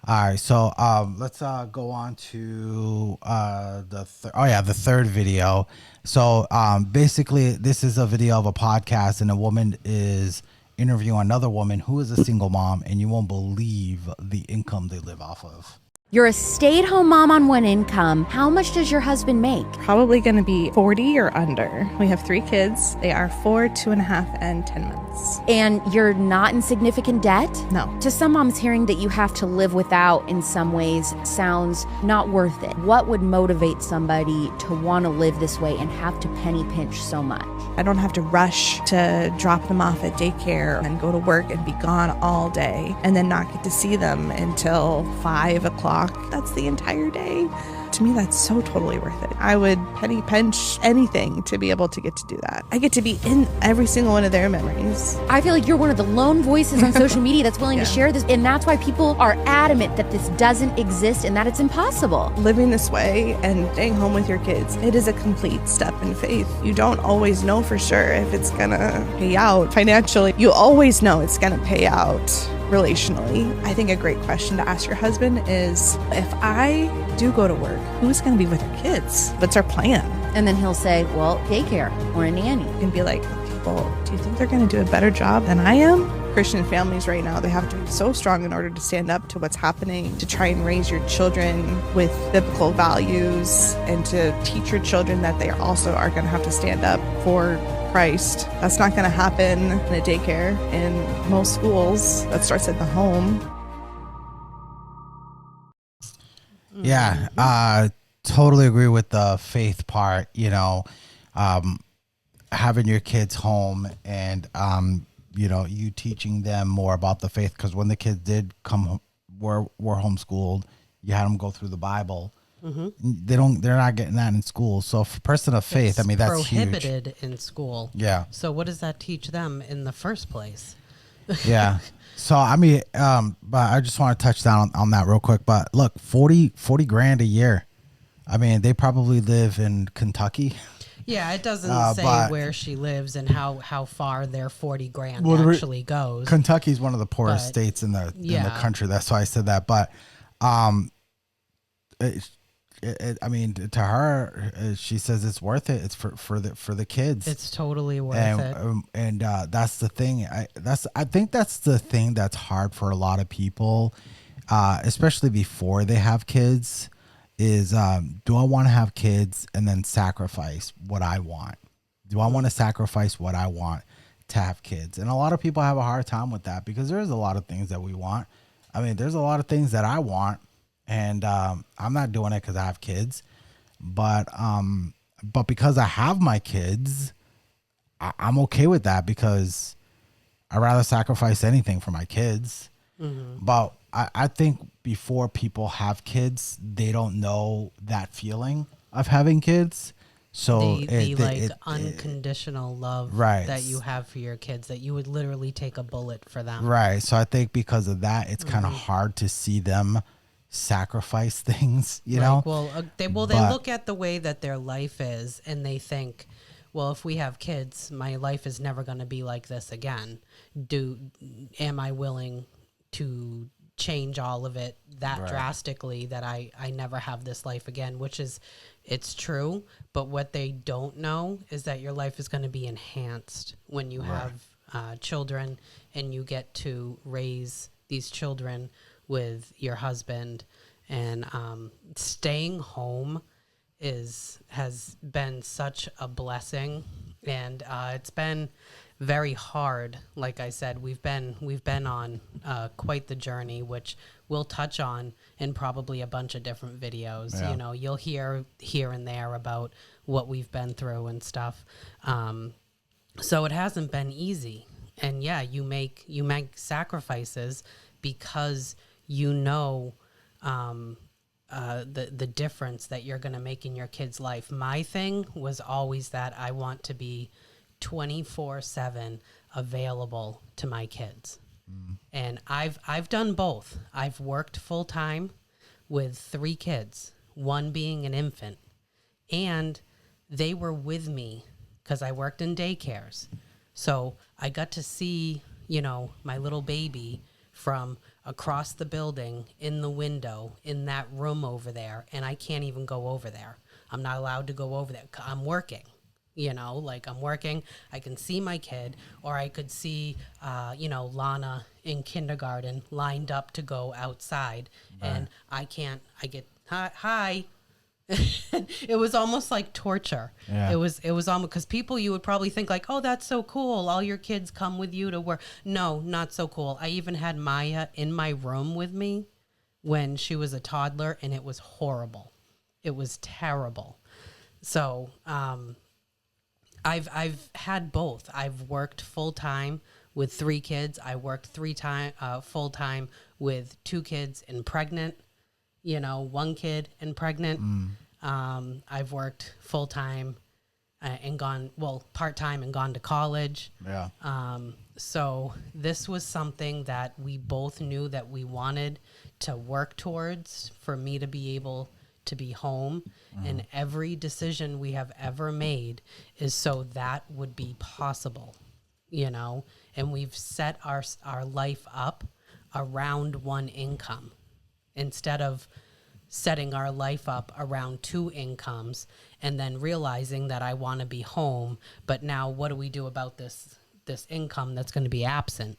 All right, so let's go on to the third video. So basically, this is a video of a podcast, and a woman is interviewing another woman who is a single mom, and you won't believe the income they live off of. You're a stay-at-home mom on one income. How much does your husband make? Probably going to be 40 or under. We have 3 kids. They are 4, 2.5, and 10 months. And you're not in significant debt? No. To some moms, hearing that you have to live without in some ways sounds not worth it. What would motivate somebody to want to live this way and have to penny pinch so much? I don't have to rush to drop them off at daycare and go to work and be gone all day and then not get to see them until 5 o'clock. That's the entire day. To me, that's so totally worth it. I would penny pinch anything to be able to get to do that. I get to be in every single one of their memories. I feel like you're one of the lone voices on social media that's willing to share this. And that's why people are adamant that this doesn't exist and that it's impossible. Living this way and staying home with your kids, it is a complete step in faith. You don't always know for sure if it's gonna pay out financially. You always know it's gonna pay out relationally. I think a great question to ask your husband is, if I do go to work, who's going to be with our kids? What's our plan? And then he'll say, well, daycare or a nanny. And be like, well, do you think they're going to do a better job than I am? Christian families right now, they have to be so strong in order to stand up to what's happening, to try and raise your children with biblical values and to teach your children that they also are going to have to stand up for Christ. That's not going to happen in a daycare. In most schools, that starts at the home. Yeah, totally agree with the faith part. You know, having your kids home and you know, you teaching them more about the faith, because when the kids did come were homeschooled, you had them go through the Bible. They're not getting that in school. So for a person of faith, I mean, that's prohibited huge. in school. Yeah. So what does that teach them in the first place? Yeah. So I mean, but I just want to touch down on that real quick. But look, 40 grand a year. I mean, they probably live in Kentucky. Yeah, it doesn't say but where she lives and how far their 40 grand Well, actually goes. Kentucky's one of the poorest But, states in the country. That's why I said that. But I mean, to her, she says it's worth it. It's for the kids. It's totally worth it. And that's the thing. I think that's the thing that's hard for a lot of people, especially before they have kids. Is do I want to have kids and then sacrifice what I want? Do I want to sacrifice what I want to have kids? And a lot of people have a hard time with that, because there's a lot of things that we want. I mean, there's a lot of things that I want. And I'm not doing it because I have kids, but because I have my kids, I'm okay with that, because I'd rather sacrifice anything for my kids. But I think before people have kids, they don't know that feeling of having kids. So the unconditional love right. that you have for your kids, that you would literally take a bullet for them. Right. So I think because of that, it's kind of hard to see them sacrifice things, you know. Well, they look at the way that their life is, and they think, well, if we have kids, my life is never going to be like this again. Am I willing to change all of it that Right. drastically that I never have this life again, which is, it's true. But what they don't know is that your life is going to be enhanced when you have children and you get to raise these children with your husband. And staying home has been such a blessing, and it's been very hard. Like I said, we've been on quite the journey, which we'll touch on in probably a bunch of different videos. Yeah. You know, you'll hear here and there about what we've been through and stuff. So it hasn't been easy, and yeah, you make sacrifices because you know the difference that you're going to make in your kid's life. My thing was always that I want to be 24/7 available to my kids. And I've done both. I've worked full time with 3 kids, one being an infant, and they were with me because I worked in daycares. So I got to see, you know, my little baby from across the building in the window in that room over there, and I can't even go over there. I'm not allowed to go over there. I'm working. You know, like I'm working, I can see my kid, or I could see, you know, Lana in kindergarten lined up to go outside, and I can't, I get, hi. It was almost like torture. Yeah. It was almost, because people, you would probably think like, oh, that's so cool. All your kids come with you to work. No, not so cool. I even had Maya in my room with me when she was a toddler, and it was horrible. It was terrible. So, I've had both. I've worked full time with 3 kids. I worked full time with 2 kids and pregnant. You know, 1 kid and pregnant. I've worked full time and part time and gone to college. Yeah. So this was something that we both knew that we wanted to work towards, for me to be able to be home. And every decision we have ever made is so that would be possible, you know, and we've set our life up around one income instead of setting our life up around 2 incomes and then realizing that I want to be home, but now what do we do about this income that's going to be absent?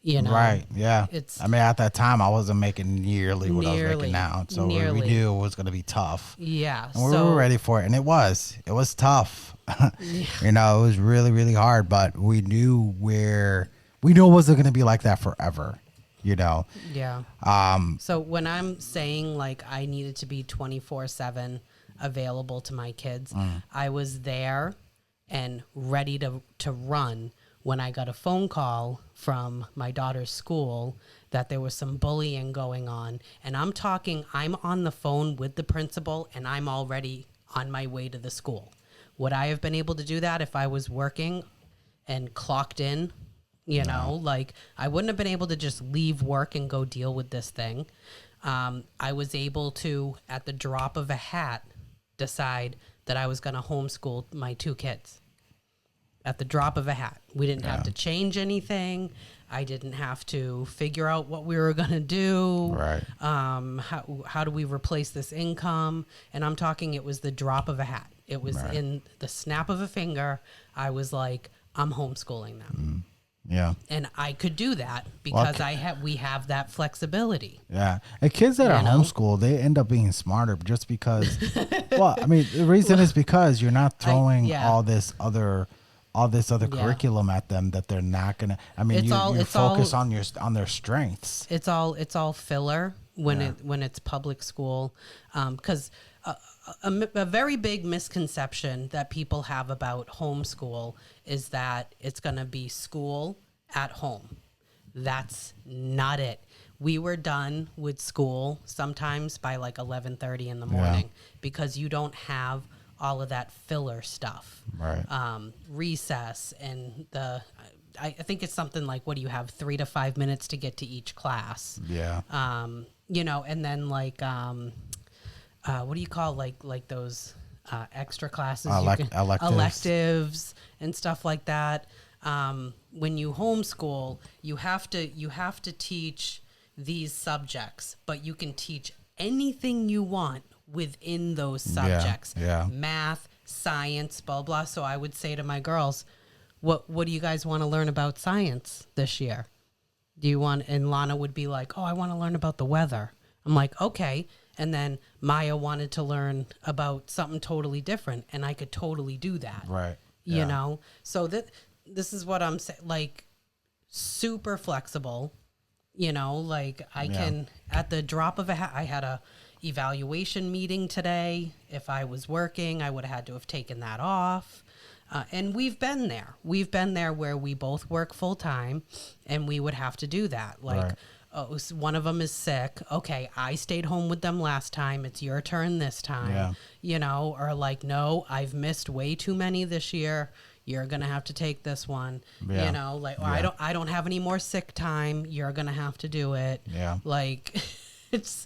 You know, Right. Yeah. It's, I mean, at that time, I wasn't making nearly what I was making now. So we knew it was going to be tough. yeah. And we were ready for it. And it was tough. You know, it was really, really hard, but we knew it wasn't going to be like that forever, you know? Yeah. So when I'm saying like I needed to be 24/7 available to my kids, I was there and ready to run when I got a phone call from my daughter's school that there was some bullying going on. And I'm on the phone with the principal, and I'm already on my way to the school. Would I have been able to do that if I was working and clocked in? You know, like I wouldn't have been able to just leave work and go deal with this thing. I was able to, at the drop of a hat, decide that I was going to homeschool my 2 kids. At the drop of a hat. We didn't have to change anything. I didn't have to figure out what we were going to do. Right. How do we replace this income? And I'm talking, it was the drop of a hat. It was in the snap of a finger. I was like, I'm homeschooling them. Yeah. And I could do that because we have that flexibility. Yeah. And kids that are homeschooled, they end up being smarter just because, well, I mean, the reason is because you're not throwing all this other curriculum at them that they're not gonna. I mean, you focus on their strengths. It's all filler when it's public school, because a very big misconception that people have about homeschool is that it's gonna be school at home. That's not it. We were done with school sometimes by like 11:30 in the morning because you don't have all of that filler stuff, Right. Recess, and I think it's something like, what do you have, 3 to 5 minutes to get to each class? Yeah. You know, and then like, what do you call like those extra classes? Electives and stuff like that. When you homeschool, you have to teach these subjects, but you can teach anything you want within those subjects. Yeah. Math, science, blah, blah. So I would say to my girls, what do you guys want to learn about science this year? Do you want, and Lana would be like, oh, I want to learn about the weather. I'm like, okay. And then Maya wanted to learn about something totally different, and I could totally do that. Right. You know? So this is what I'm saying, like, super flexible, you know, like I can, at the drop of a hat, I had a evaluation meeting today. If I was working, I would have had to have taken that off. And we've been there. We've been there where we both work full time, and we would have to do that. Like, one of them is sick. Okay, I stayed home with them last time. It's your turn this time. Yeah. You know, or like, no, I've missed way too many this year. You're gonna have to take this one. Yeah. You know, like, or I don't have any more sick time. You're gonna have to do it. Yeah. Like, it's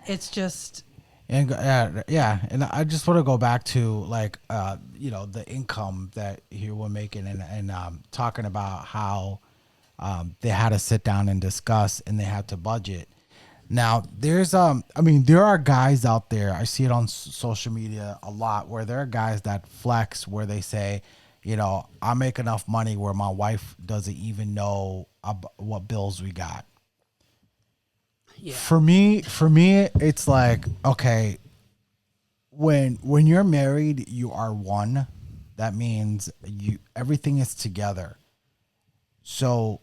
just. And and I just want to go back to like you know, the income that you were making, and talking about how they had to sit down and discuss, and they had to budget. Now there's I mean, there are guys out there, I see it on social media a lot, where there are guys that flex, where they say, you know, I make enough money where my wife doesn't even know what bills we got. Yeah. For me, it's like, okay, when you're married, you are one. That means everything is together. So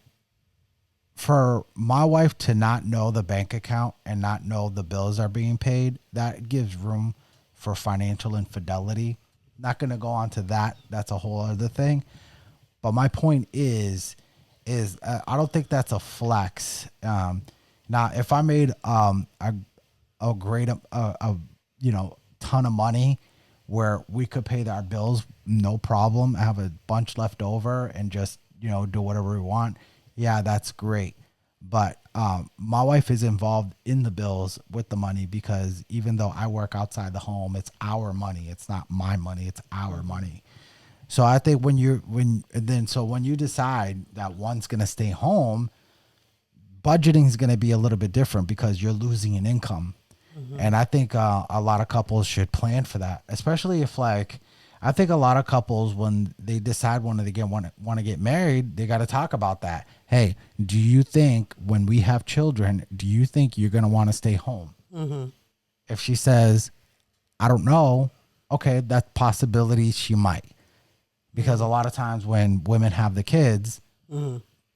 for my wife to not know the bank account and not know the bills are being paid, that gives room for financial infidelity. Not going to go on to that. That's a whole other thing. But my point is I don't think that's a flex. Now, if I made a great you know, ton of money where we could pay our bills, no problem, I have a bunch left over and just, you know, do whatever we want, yeah, that's great. But my wife is involved in the bills with the money, because even though I work outside the home, it's our money. It's not my money. It's our money. So I think when you decide that one's going to stay home, budgeting is going to be a little bit different, because you're losing an income. And I think a lot of couples should plan for that, especially if, like, I think a lot of couples, when they decide want to get married, they got to talk about that. Hey, do you think when we have children, do you think you're going to want to stay home? If she says, I don't know, okay, that possibility she might. Because a lot of times when women have the kids,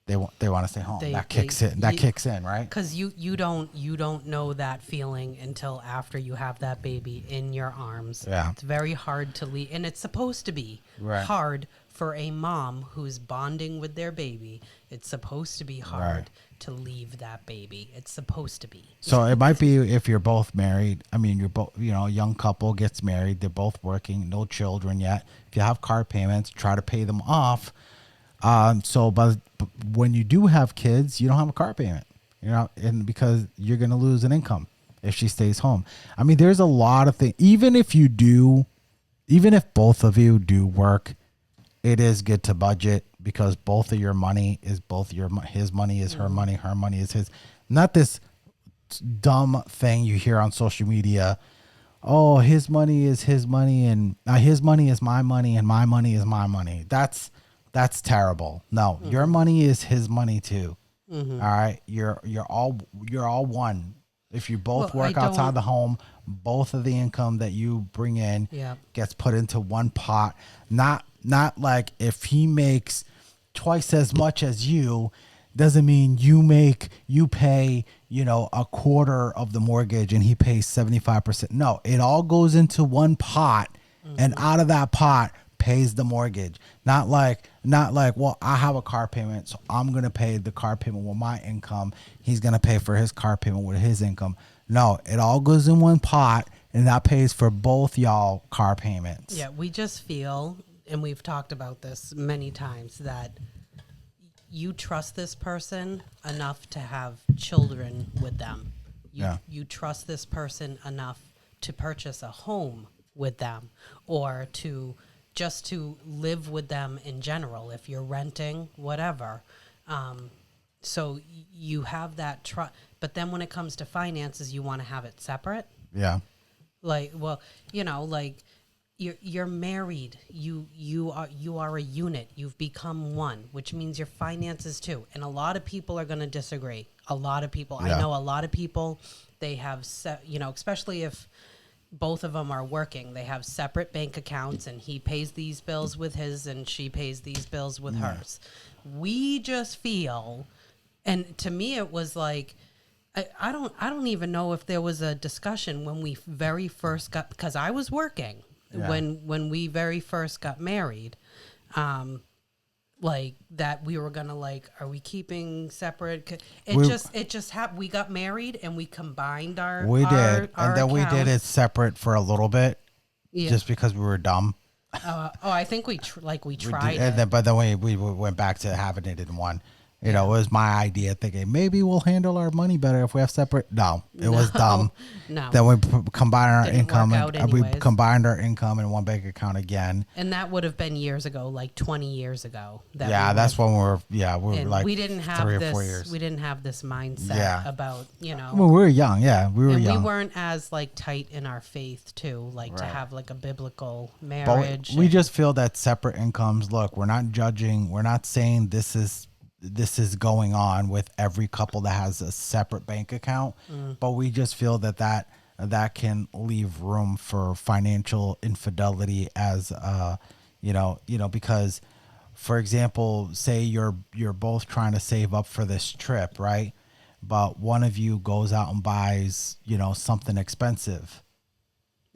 they want to stay home. That kicks in, right? Because you don't know that feeling until after you have that baby in your arms. Yeah. It's very hard to leave, and it's supposed to be hard for a mom who's bonding with their baby. It's supposed to be hard to leave that baby. It's supposed to be. So it might be, if you're both married, I mean, you're both, you know, a young couple gets married, they're both working, no children yet. If you have car payments, try to pay them off. But when you do have kids, you don't have a car payment, you know, and because you're going to lose an income if she stays home. I mean, there's a lot of things. Even if both of you do work, it is good to budget, because both of your money is his money is her money is his. Not this dumb thing you hear on social media. Oh, his money is his money, and his money is my money, and my money is my money. That's terrible. No, your money is his money too. All right, you're all one. If you both work outside the home, both of the income that you bring in gets put into one pot. Not like if he makes twice as much as you, doesn't mean you pay, you know, a quarter of the mortgage and he pays 75%. No, it all goes into one pot, and out of that pot pays the mortgage. Not like, well, I have a car payment, so I'm going to pay the car payment with my income. He's going to pay for his car payment with his income. No, it all goes in one pot, and that pays for both y'all car payments. Yeah, we just feel, and we've talked about this many times, that you trust this person enough to have children with them. You trust this person enough to purchase a home with them, or to live with them in general, if you're renting, whatever. you have that trust, but then when it comes to finances, you want to have it separate. Yeah. Like, well, like you're married. You are a unit. You've become one, which means your finances too. And a lot of people are going to disagree. A lot of people. Yeah. I know a lot of people. They have especially if both of them are working, they have separate bank accounts, and he pays these bills with his, and she pays these bills with hers. We just feel, and to me, it was like. I don't even know if there was a discussion when we very first got, because I was working when we very first got married, like that we were gonna like, are we keeping separate? It just happened. We got married and we combined our We did, our and then we did it accounts. separate for a little bit, Yeah. just because we were dumb. I think we We did- tried and it. then, but then we went back to having it in one. It was my idea, thinking maybe we'll handle our money better if we have separate. No, it was dumb. No. Then we combined our Didn't income, work out and we anyways. combined our income in one bank account again. And that would have been years ago, like 20 years ago. That Yeah, we that's were, when we were and like we didn't have 3 or this. 4 years. We didn't have this mindset Yeah. about Well, we were young. Yeah, we were and young. we weren't as like tight in our faith too, like to Right. have like a biblical But marriage. we and- just feel that separate incomes. Look, we're not judging. We're not saying this is going on with every couple that has a separate bank account. But we just feel that can leave room for financial infidelity, as because, for example, say you're both trying to save up for this trip, right? But one of you goes out and buys something expensive,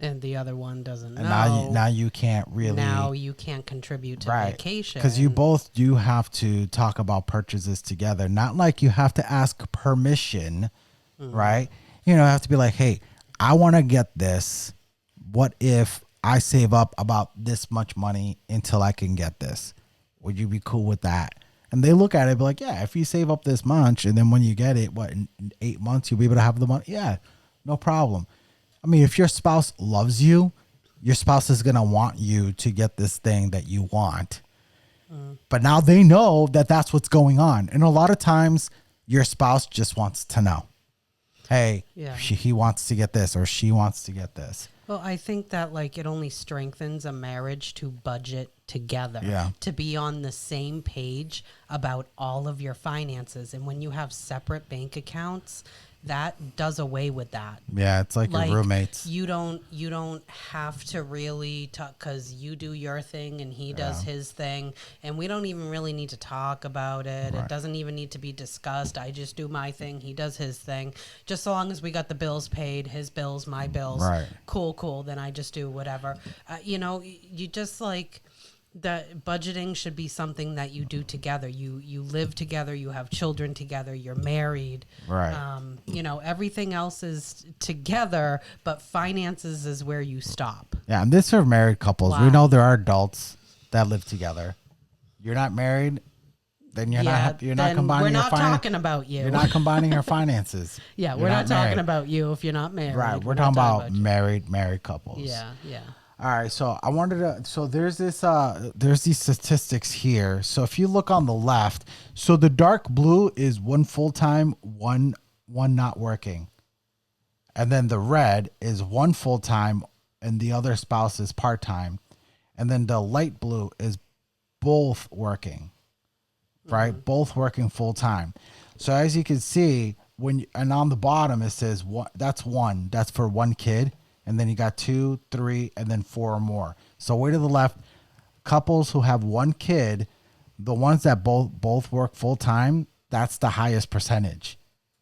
and the other one doesn't know. and now you can't really. Now you can't contribute to vacation Because you both do have to talk about purchases together. Not like you have to ask permission, right? You have to be like, hey, I want to get this. What if I save up about this much money until I can get this? Would you be cool with that? And they look at it and be like, yeah, if you save up this much, and then when you get it, in 8 months, you'll be able to have the money? Yeah, no problem. I mean, if your spouse loves you, your spouse is going to want you to get this thing that you want. But now they know that that's what's going on. And a lot of times your spouse just wants to know, hey, Yeah. he wants to get this or she wants to get this. Well, I think that like it only strengthens a marriage to budget together, Yeah. to be on the same page about all of your finances. And when you have separate bank accounts, that does away with that. Yeah, it's like your roommates. You don't have to really talk, because you do your thing and he does his thing, and we don't even really need to talk about it. Right. It doesn't even need to be discussed. I just do my thing, he does his thing. Just so long as we got the bills paid, his bills, my bills. Right. Cool. Then I just do whatever. You just like. That budgeting should be something that you do together. You live together, you have children together, you're married. Right. Everything else is together, but finances is where you stop. Yeah, and this is for married couples. We Wow. know there are adults that live together. You're not married, then you're not then combining we're your not finances. talking about you. You're not combining your finances. Yeah, You're we're not talking married. about you if you're not married. Right, we're not talking about you. married couples. Yeah. All right, so I wanted to. So there's these statistics here. So if you look on the left, so the dark blue is one full time, one not working, and then the red is one full time, and the other spouse is part time, and then the light blue is both working, right? Both working full time. So as you can see, and on the bottom it says that's for one kid. And then you got 2, 3, and then 4 or more. So way to the left, couples who have one kid, the ones that both work full time, that's the highest percentage,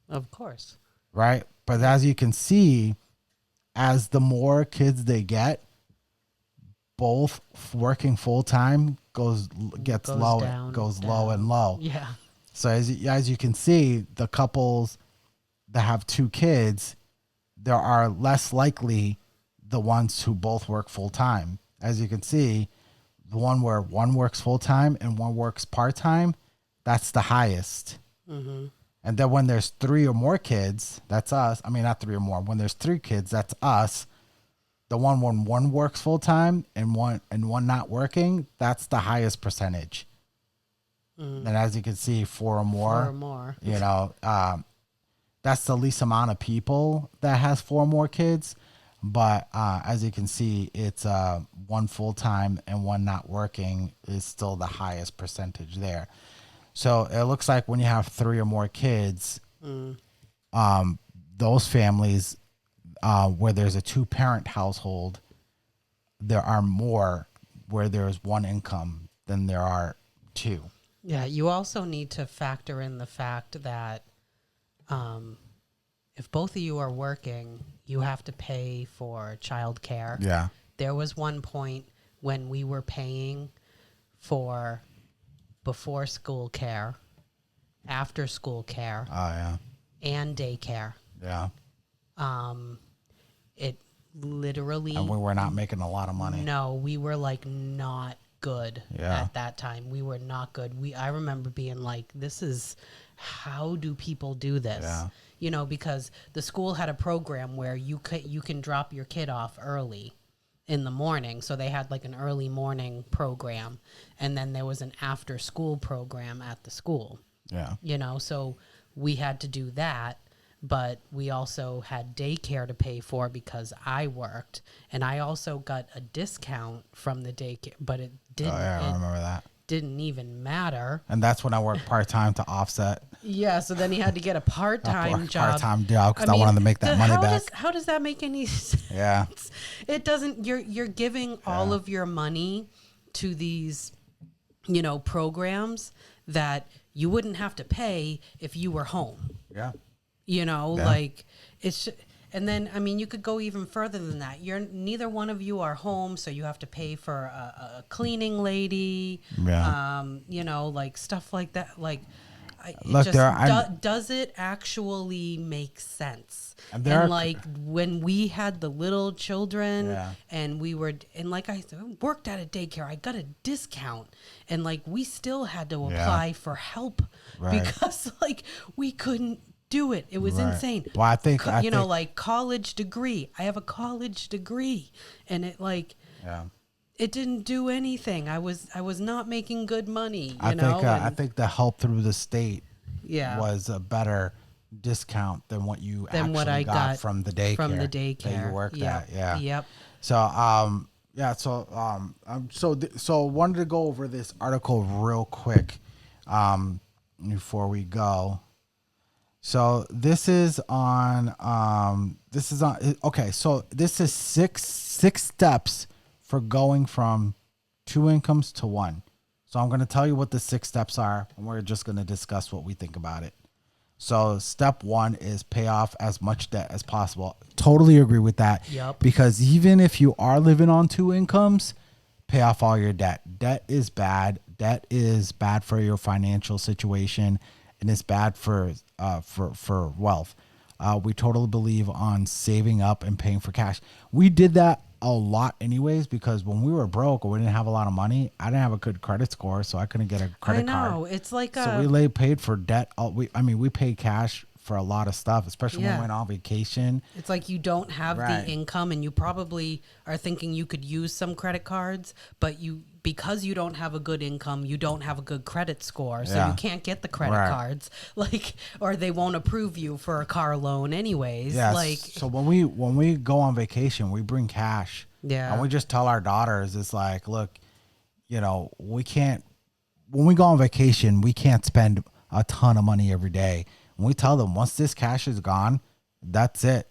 Of course. right? But as you can see, as the more kids they get, both working full time gets Goes low, down, goes down. low and low. Yeah. So as you can see, the couples that have 2 kids, there are less likely the ones who both work full time. As you can see, the one where one works full time and one works part time, that's the highest. Mm-hmm. And then when there's 3 or more kids, that's us. I mean, not 3 or more. When there's 3 kids, that's us. The one when one works full time and one not working, that's the highest percentage. And as you can see, 4 or more. 4 or more. You know, that's the least amount of people that has 4 more kids. But as you can see, it's 1 full-time and 1 not working is still the highest percentage there. So it looks like when you have 3 or more kids, those families where there's a 2-parent household, there are more where there's 1 income than there are 2. Yeah, you also need to factor in the fact that if both of you are working, you have to pay for childcare. Yeah. There was one point when we were paying for before school care, after school care, Oh, yeah. and daycare. Yeah. It literally... And we were not making a lot of money. No, we were like not good Yeah. at that time. We were not good. I remember being like, this is, how do people do this? Yeah. You know, because the school had a program where you can drop your kid off early in the morning. So they had like an early morning program, and then there was an after school program at the school. Yeah. You know, so we had to do that. But we also had daycare to pay for because I worked, and I also got a discount from the daycare, but it didn't. Oh, yeah, I remember that. Didn't even matter. And that's when I worked part-time to offset Yeah, so then he had to get a part-time job. part-time job because I wanted to make that money back. How does that make any sense? Yeah. It doesn't. You're giving all of your money to these, you know, programs that you wouldn't have to pay if you were home. Yeah. You know, Yeah. like it's, and then, I mean, you could go even further than that. Neither one of you are home, so you have to pay for a cleaning lady. Yeah. You know, like stuff like that. Like, Look, does it actually make sense? And like when we had the little children, Yeah. and we were, and like I worked at a daycare, I got a discount, and like we still had to apply for help Right. because like we couldn't do it. It was Right. insane. Well, I think like college degree. I have a college degree, and it like Yeah. it didn't do anything. I was not making good money. I think the help through the state Yeah. was a better discount than what you Than actually what I got from the daycare. from the that you daycare. worked Yep. at. Yeah. Yep. So so wanted to go over this article real quick before we go. So this is on okay, so this is six steps for going from 2 incomes to 1. So I'm going to tell you what the 6 steps are, and we're just going to discuss what we think about it. So step 1 is pay off as much debt as possible. Totally agree with that. Yep. Because even if you are living on 2 incomes, pay off all your debt. Debt is bad. Debt is bad for your financial situation, and it's bad for wealth. We totally believe on saving up and paying for cash. We did that a lot anyways, because when we were broke or we didn't have a lot of money, I didn't have a good credit score, so I couldn't get a credit card. I know. It's like So we paid for debt. We paid cash for a lot of stuff, especially when we went on vacation. It's like you don't have Right. the income, and you probably are thinking you could use some credit cards, but because you don't have a good income, you don't have a good credit score, so Yeah. you can't get the credit Right. cards, like, or they won't approve you for a car loan anyways. Yeah. Like, So when we go on vacation, we bring cash. Yeah. And we just tell our daughters, it's like, look, you know, we can't. When we go on vacation, we can't spend a ton of money every day. And we tell them, once this cash is gone, that's it.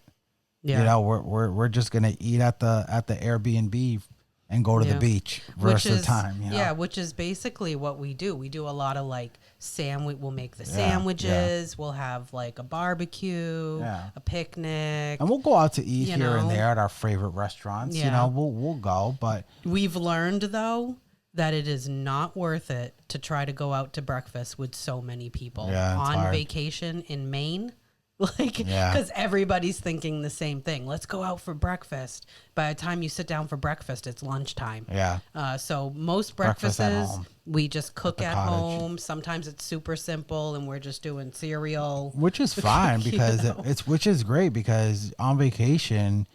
yeah. You know, we're just gonna eat at the Airbnb and go to the Yeah. beach Which rest of is, the time. You know? Yeah, which is basically what we do. We do a lot of like we'll make the Yeah, sandwiches, we'll have like a barbecue, Yeah. a picnic. And we'll go out to eat You here and know. there at our favorite restaurants. You Yeah. know, we'll go, but We've learned though that it is not worth it to try to go out to breakfast with so many people Yeah, it's on hard. vacation in Maine. Like, Yeah. because everybody's thinking the same thing. Let's go out for breakfast. By the time you sit down for breakfast, it's lunchtime. yeah. So most Breakfast at breakfasts home. we just cook the at cottage. home. Sometimes it's super simple, and we're just doing cereal. Which is fine You because know? which is great because on vacation,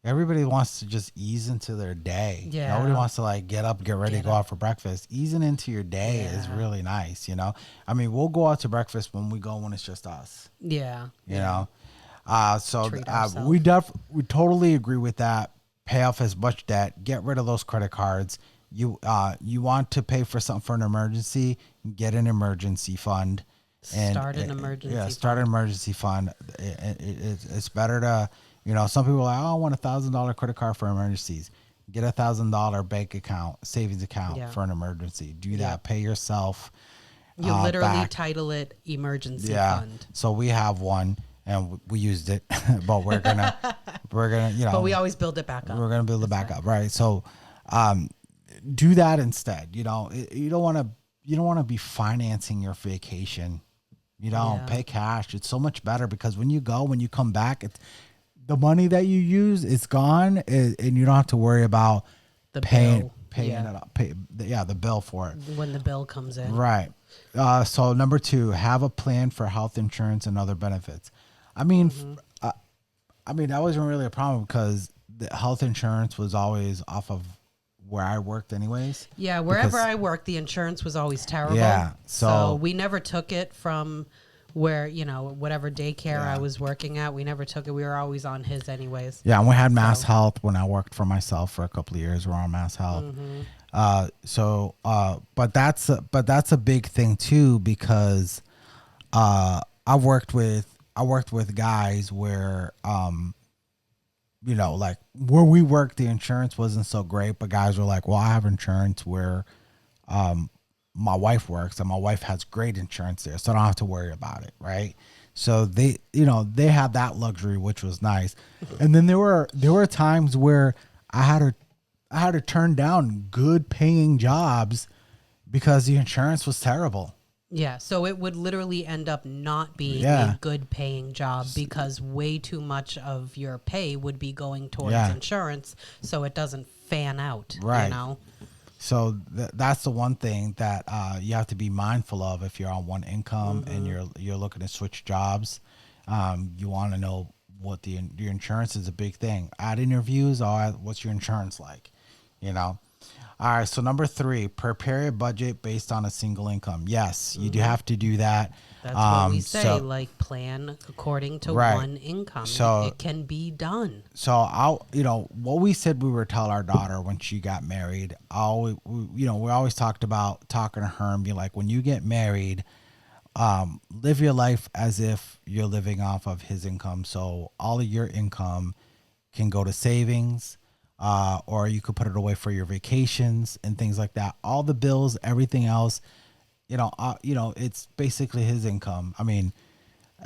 Everybody wants to just ease into their day. Yeah. Nobody wants to like get up, get ready to go out for breakfast. Easing into your day is Yeah. really nice, you know? I mean, we'll go out to breakfast when it's just us, Yeah. you know? So Treat ourselves. we totally agree with that. Pay off as much debt, get rid of those credit cards. You want to pay for something for an emergency, get an emergency fund. Start an emergency Yeah, start an emergency fund. It's better to, you know, some people are like, oh, I want $1,000 credit card for emergencies. Get $1,000 bank account, savings account Yeah. for an emergency. Do that. Pay yourself. You literally back. title it emergency Yeah. fund. So we have one and we used it, but we're gonna, you know, But we always build it back up. we're gonna build it back up, right? So, do that instead. You know, you don't want to be financing your vacation. You know, pay cash. It's so much better because when you come back, the money that you use is gone, and you don't have to worry about The paying bill. it up. The bill for it. When the bill comes in. Right. So number 2, have a plan for health insurance and other benefits. I mean, I mean that wasn't really a problem because the health insurance was always off of where I worked, anyways. Yeah, wherever Because- I worked, the insurance was always terrible. Yeah, so- we never took it from where, you know, whatever daycare I was working at. We never took it. We were always on his anyways. Yeah, and we had Mass Health when I worked for myself for a couple of years. We're on Mass Health. But that's a big thing too because I worked with guys where you know, like where we worked, the insurance wasn't so great, but guys were like, well, I have insurance where my wife works and my wife has great insurance there, so I don't have to worry about it, right? So they had that luxury, which was nice. And then there were times where I had to turn down good paying jobs because the insurance was terrible. Yeah, so it would literally end up not being Yeah. a good paying job because way too much of your pay would be going towards Yeah. insurance, so it doesn't fan out, Right. you know? So that's the one thing that you have to be mindful of if you're on one income and you're looking to switch jobs. You want to know what your insurance is a big thing. At interviews, what's your insurance like? You know. All right. So number 3, prepare a budget based on a single income. Yes, you do have to do that. That's what we say, So, like plan according to Right. one income. So- it can be done. So what we said we would tell our daughter when she got married. We always talked about talking to her and be like, when you get married, live your life as if you're living off of his income. So all of your income can go to savings, or you could put it away for your vacations and things like that. All the bills, everything else, it's basically his income. I mean,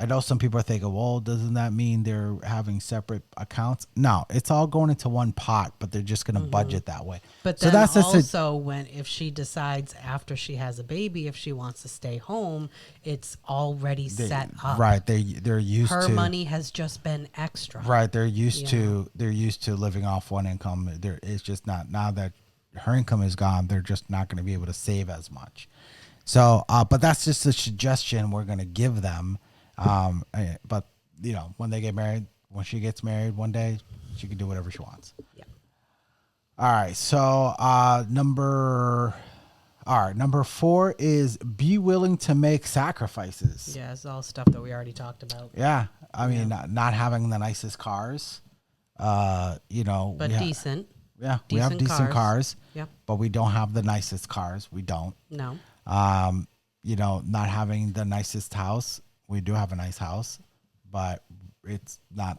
I know some people are thinking, well, doesn't that mean they're having separate accounts? No, it's all going into one pot, but they're just going to budget that way. But so then that's also if she decides after she has a baby, if she wants to stay home, it's already set up. Right. They're used Her to money has just been extra. Right. They're used to living off one income. It's just not, now that her income is gone, they're just not going to be able to save as much. So, but that's just a suggestion we're going to give them. But when they get married, when she gets married one day, she can do whatever she wants. Yeah. All right. So, number 4 is be willing to make sacrifices. Yeah, it's all stuff that we already talked about. Yeah. I mean, not having the nicest cars, But decent. Yeah. We have decent cars, Yeah. but we don't have the nicest cars. We don't. No. Not having the nicest house. We do have a nice house, but it's not.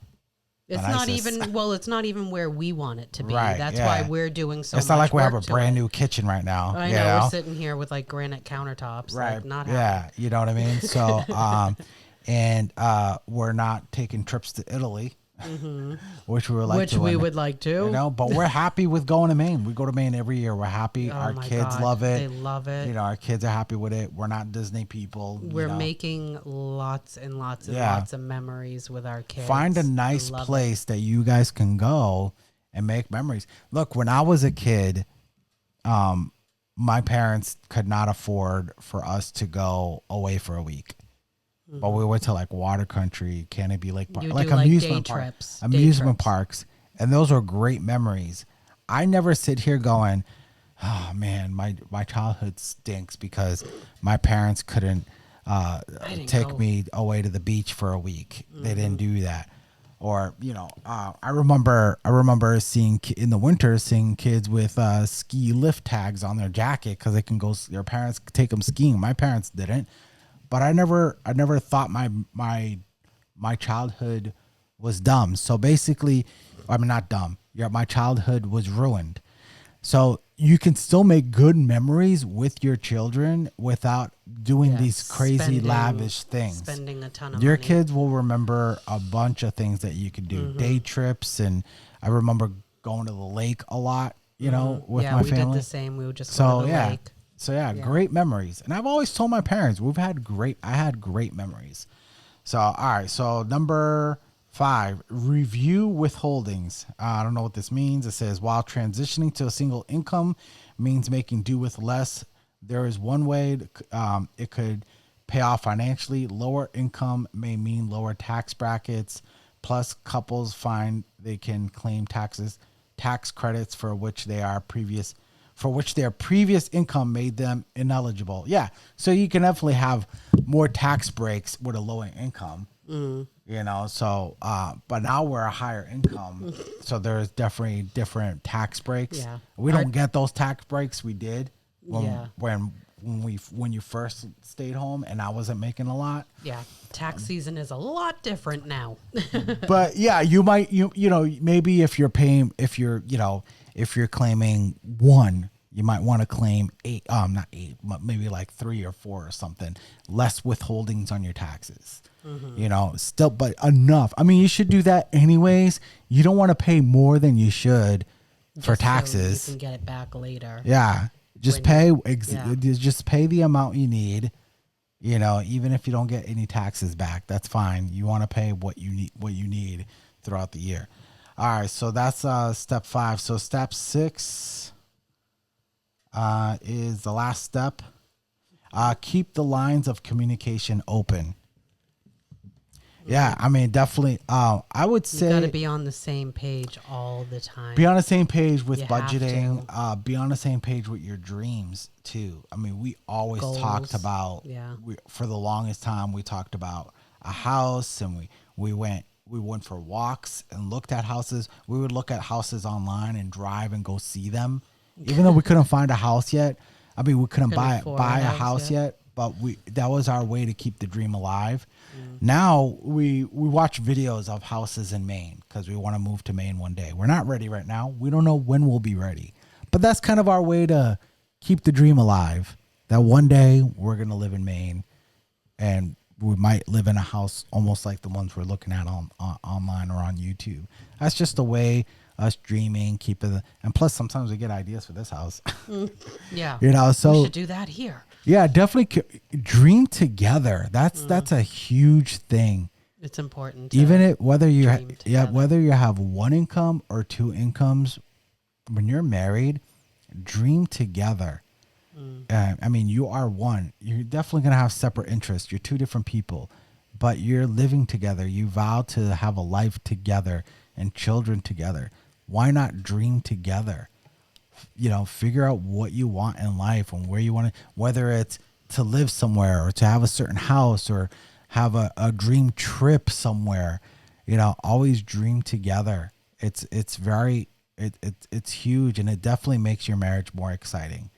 It's not even where we want it to be. Right, That's yeah. why we're doing so much. It's not like we have a work to brand it. new kitchen right now. I you know, we're sitting here with like granite countertops. Right. Like, not yeah. You know what I mean? So, we're not taking trips to Italy, which we would like to. would like to. But we're happy with going to Maine. We go to Maine every year. We're happy. Oh Our my kids God, love it. They love it. Our kids are happy with it. We're not Disney people. We're making lots and lots and Yeah. lots of memories with our kids. Find a nice Love it. place that you guys can go and make memories. Look, when I was a kid, my parents could not afford for us to go away for a week. But we went to like Water Country, Canopy Lake Park, You like do, like, amusement day park, trips, amusement day trips. parks, And those were great memories. I never sit here going, oh man, my childhood stinks because my parents couldn't didn't take go. me away to the beach for a week. They didn't do that. Or, I remember seeing in the winter, seeing kids with ski lift tags on their jacket because they can go, their parents take them skiing. My parents didn't, but I never thought my childhood was dumb. So basically, I mean, not dumb. Yeah, my childhood was ruined. So you can still make good memories with your children without doing Yeah, these crazy spending- lavish things. Spending a ton of Your money. kids will remember a bunch of things that you could do. Day trips, and I remember going to the lake a lot, with yeah, my we family. did the same. We would just go So to the yeah. lake. So yeah, great memories. And I've always told my parents I had great memories. So all right, so number 5, review withholdings. I don't know what this means. It says while transitioning to a single income means making do with less, there is one way it could pay off financially. Lower income may mean lower tax brackets. Plus, couples find they can claim tax credits for which their previous income made them ineligible. Yeah, so you can definitely have more tax breaks with a lower income. So but now we're a higher income, so there's definitely different tax breaks. Yeah. We don't get those tax breaks we did Yeah. when you first stayed home and I wasn't making a lot. Yeah, tax season is a lot different now. But yeah, you might maybe if you're claiming 1, you might want to claim 8, not 8, but maybe like 3 or 4 or something, less withholdings on your taxes. Still, but enough. I mean, you should do that anyways. You don't want to pay more than you should for Just so taxes. you can get it back later. Yeah, just just pay the amount you need. Even if you don't get any taxes back, that's fine. You want to pay what you need throughout the year. All right, so that's step 5. So step 6 is the last step. Keep the lines of communication open. Yeah, I mean, definitely. I would You got to say be on the same page all the time. be on the same page with You have budgeting. Be on the same page with your dreams too. I mean, we always talked Goals. about. Yeah. For the longest time, we talked about a house, and we went for walks and looked at houses. We would look at houses online and drive and go see them, even though we couldn't find a house yet. I mean, we couldn't buy afford a a house house yet, but that was our way to keep the dream alive. Now we watch videos of houses in Maine because we want to move to Maine one day. We're not ready right now. We don't know when we'll be ready, but that's kind of our way to keep the dream alive. That one day we're gonna live in Maine, and we might live in a house almost like the ones we're looking at on online or on YouTube. That's just the way us dreaming, and plus sometimes we get ideas for this house. Yeah. So we should do that here. yeah, definitely dream together. That's a huge thing. It's important. To Even whether you dream together. whether you have 1 income or 2 incomes, when you're married, dream together. I mean, you are one. You're definitely gonna have separate interests. You're 2 different people, but you're living together. You vow to have a life together and children together. Why not dream together? Figure out what you want in life and where you want to, whether it's to live somewhere or to have a certain house or have a dream trip somewhere. Always dream together. It's huge, and it definitely makes your marriage more exciting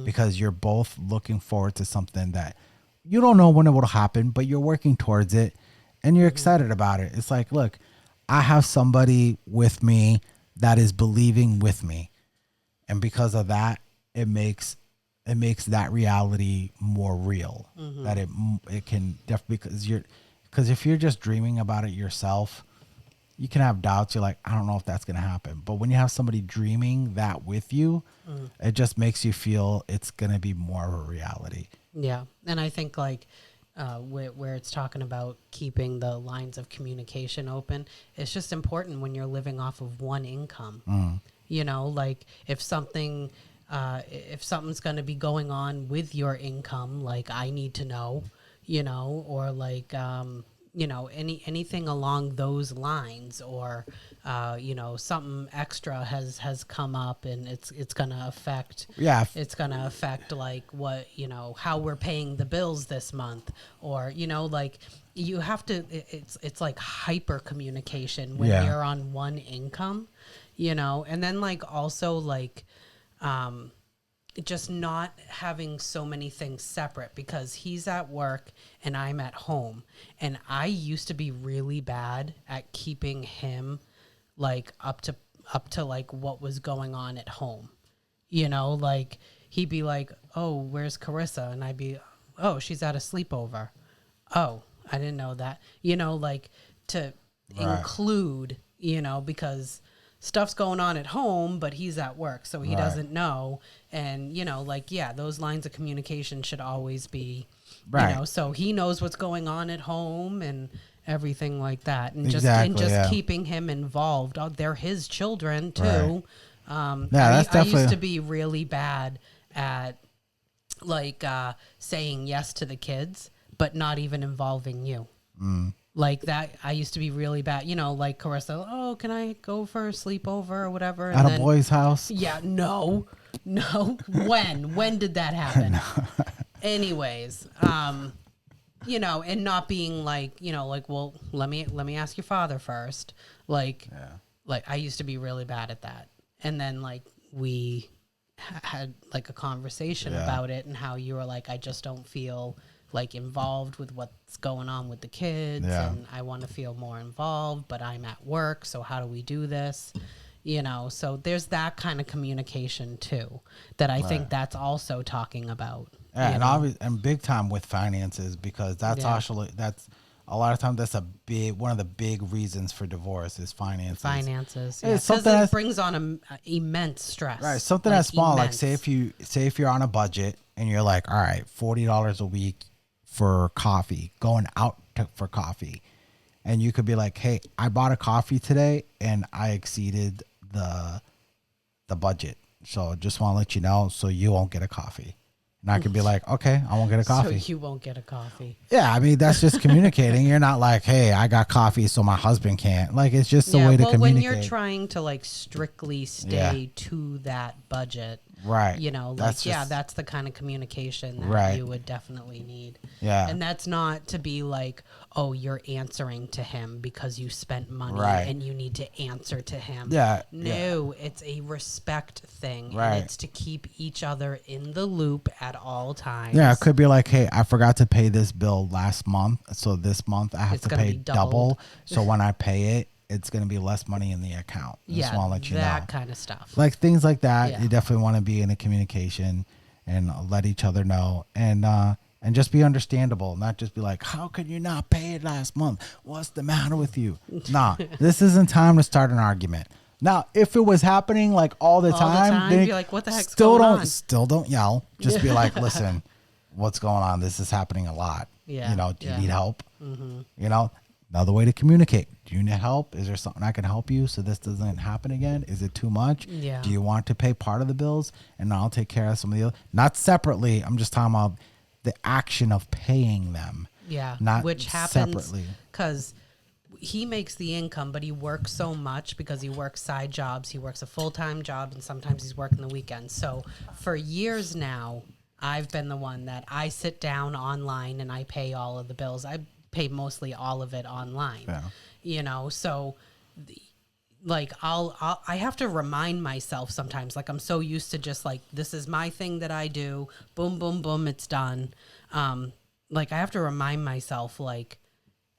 because you're both looking forward to something that you don't know when it will happen, but you're working towards it and you're excited about it. It's like, look, I have somebody with me that is believing with me. And because of that, it makes that reality more real. That it can definitely, because if you're just dreaming about it yourself, you can have doubts. You're like, I don't know if that's gonna happen. But when you have somebody dreaming that with you, it just makes you feel it's gonna be more of a reality. Yeah, and I think like where it's talking about keeping the lines of communication open, it's just important when you're living off of 1 income. Like if something's going to be going on with your income, like I need to know, or like anything along those lines, or something extra has come up, and it's gonna affect like what, how we're paying the bills this month, or like you have to, it's like hyper communication when you're on one income, and then like also like just not having so many things separate, because he's at work and I'm at home. And I used to be really bad at keeping him like up to like what was going on at home. Like he'd be like, "Oh, where's Carissa?" And I'd be, "Oh, she's at a sleepover." "Oh, I didn't know that." Like to include, because stuff's going on at home, but he's at work, so he doesn't know. And, those lines of communication should always be, so he knows what's going on at home and everything like that. And just keeping him involved. Oh, they're his children too. That's definitely. I used to be really bad at saying yes to the kids, but not even involving you. Like that, I used to be really bad. Like Carissa, "Oh, can I go for a sleepover or whatever?" And at a boy's house? Yeah, no. When did that happen? Anyways, and not being like, well, let me ask your father first. Like I used to be really bad at that. And then like we had like a conversation about it, and how you were like, "I just don't feel like involved with what's going on with the kids, and I want to feel more involved, but I'm at work, so how do we do this?" So there's that kind of communication too, that I think that's also talking about. And big time with finances, because that's actually, that's a lot of times that's one of the big reasons for divorce is finances. Because it brings on immense stress. Right, something that's small, immense. Like say if you're on a budget and you're like, all right, $40 a week for coffee, going out for coffee, and you could be like, "Hey, I bought a coffee today and I exceeded the budget, so just want to let you know, so you won't get a coffee." And I could be like, "Okay, I won't get a coffee." So you won't get a coffee. Yeah, I mean, that's just communicating. You're not like, "Hey, I got coffee so my husband can't." Like, it's just a way to communicate. When you're trying to like strictly stay to that budget, right? That's the kind of communication that you would definitely need. Yeah, and that's not to be like, "Oh, you're answering to him because you spent money and you need to answer to him." No, it's a respect thing, and it's to keep each other in the loop at all times. Yeah, it could be like, "Hey, I forgot to pay this bill last month, so this month I have to pay double. So when I pay it, it's going to be less money in the account." Just want to let you know. That kind of stuff. Like things like that, you definitely want to be in a communication and let each other know, and just be understandable, not just be like, "How could you not pay it last month? What's the matter with you?" Nah, this isn't time to start an argument. Now, if it was happening like all the time, then be like, "What the heck's going on?" Still don't yell. Just be like, "Listen, what's going on? This is happening a lot. Do you need help?" Another way to communicate. "Do you need help? Is there something I can help you so this doesn't happen again? Is it too much? Yeah. Do you want to pay part of the bills and I'll take care of some of the other?" Not separately. I'm just talking about the action of paying them. Yeah. Not which happens separately. because he makes the income, but he works so much because he works side jobs. He works a full-time job, and sometimes he's working the weekends. So for years now, I've been the one that I sit down online and I pay all of the bills. I pay mostly all of it online. So like I have to remind myself sometimes, like I'm so used to just like, this is my thing that I do, boom, boom, boom, it's done. Like I have to remind myself, like,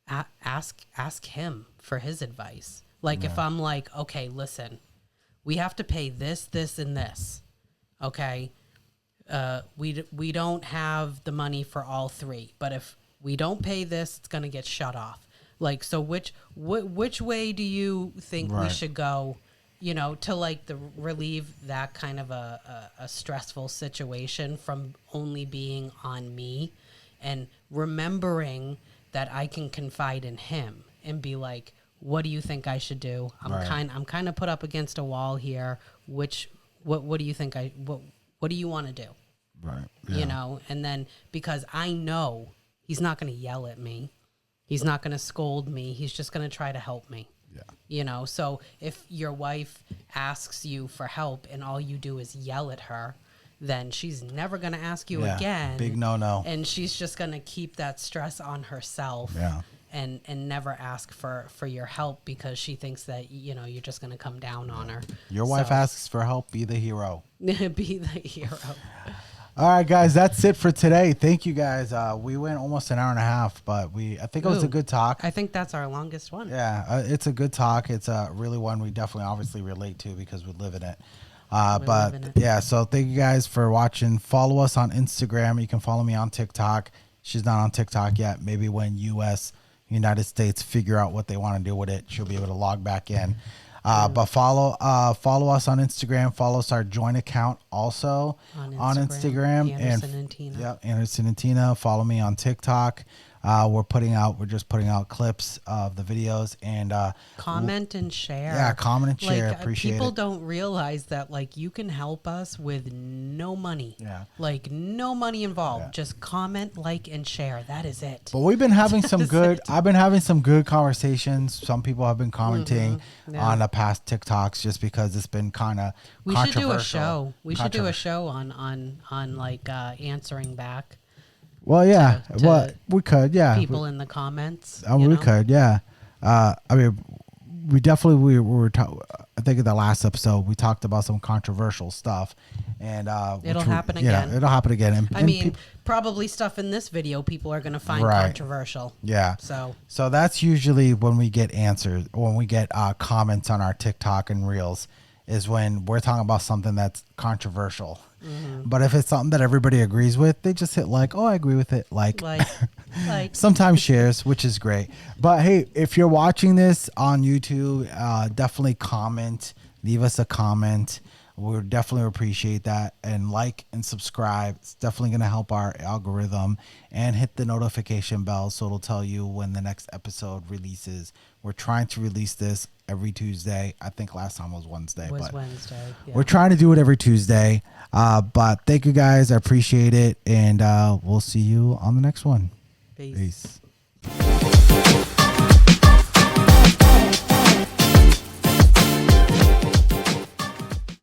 ask him for his advice. Like if I'm like, "Okay, listen, we have to pay this, this, and this. Okay. We don't have the money for all three, but if we don't pay this, it's going to get shut off." Like, so which way do you think we should go, to like relieve that kind of a stressful situation from only being on me, and remembering that I can confide in him and be like, "What do you think I should do? I'm kind of put up against a wall here. What do you think what do you want to do?" Right. Yeah. And then because I know he's not going to yell at me. He's not going to scold me. He's just going to try to help me. Yeah. You know, so if your wife asks you for help and all you do is yell at her, then she's never going to ask you Yeah, again. big no-no. And she's just going to keep that stress on herself. Yeah. And never ask for your help because she thinks that, you know, you're just going to come down on her. Your wife So, asks for help, be the hero. be the hero. All right, guys, that's it for today. Thank you, guys. We went almost an hour and a half, but I think it was a Ooh, good talk. I think that's our longest one. Yeah, it's a good talk. It's really one we definitely obviously relate to because we live in it. live But in it. yeah, so thank you guys for watching. Follow us on Instagram. You can follow me on TikTok. She's not on TikTok yet. Maybe when United States figure out what they want to do with it, she'll be able to log back in. But follow us on Instagram. Follow us our joint account also on Instagram. Anderson and Tina. Yeah, Anderson and Tina. Follow me on TikTok. We're just putting out clips of the videos and Comment and share. Yeah, comment and share. Like, Appreciate people it. don't realize that like you can help us with no money. Yeah. Like no money involved. Yeah. Just comment, like, and share. That is it. But we've been having some That's good. it. I've been having some good conversations. Some people have been commenting Yeah. on the past TikToks just because it's been kind of We should do a controversial. show. We should do a show on like answering back Well, yeah. to Well, we could. Yeah. people in the comments. We you know? could. Yeah. I mean, we definitely we were. I think in the last episode we talked about some controversial stuff, and It'll which we- happen yeah, again. it'll happen again. And, I and mean, peop- probably stuff in this video people are going to find Right. controversial. yeah. So that's usually when we get answers, when we get comments on our TikTok and Reels, is when we're talking about something that's controversial. But if it's something that everybody agrees with, they just hit like, oh, I agree with it. Like sometimes shares, which is great. But hey, if you're watching this on YouTube, definitely comment, leave us a comment. We would definitely appreciate that. And like and subscribe. It's definitely going to help our algorithm. And hit the notification bell so it'll tell you when the next episode releases. We're trying to release this every Tuesday. I think last time was Wednesday. was but Wednesday. Yeah. we're trying to do it every Tuesday. But thank you guys. I appreciate it. And we'll see you on the next one. Peace. Peace.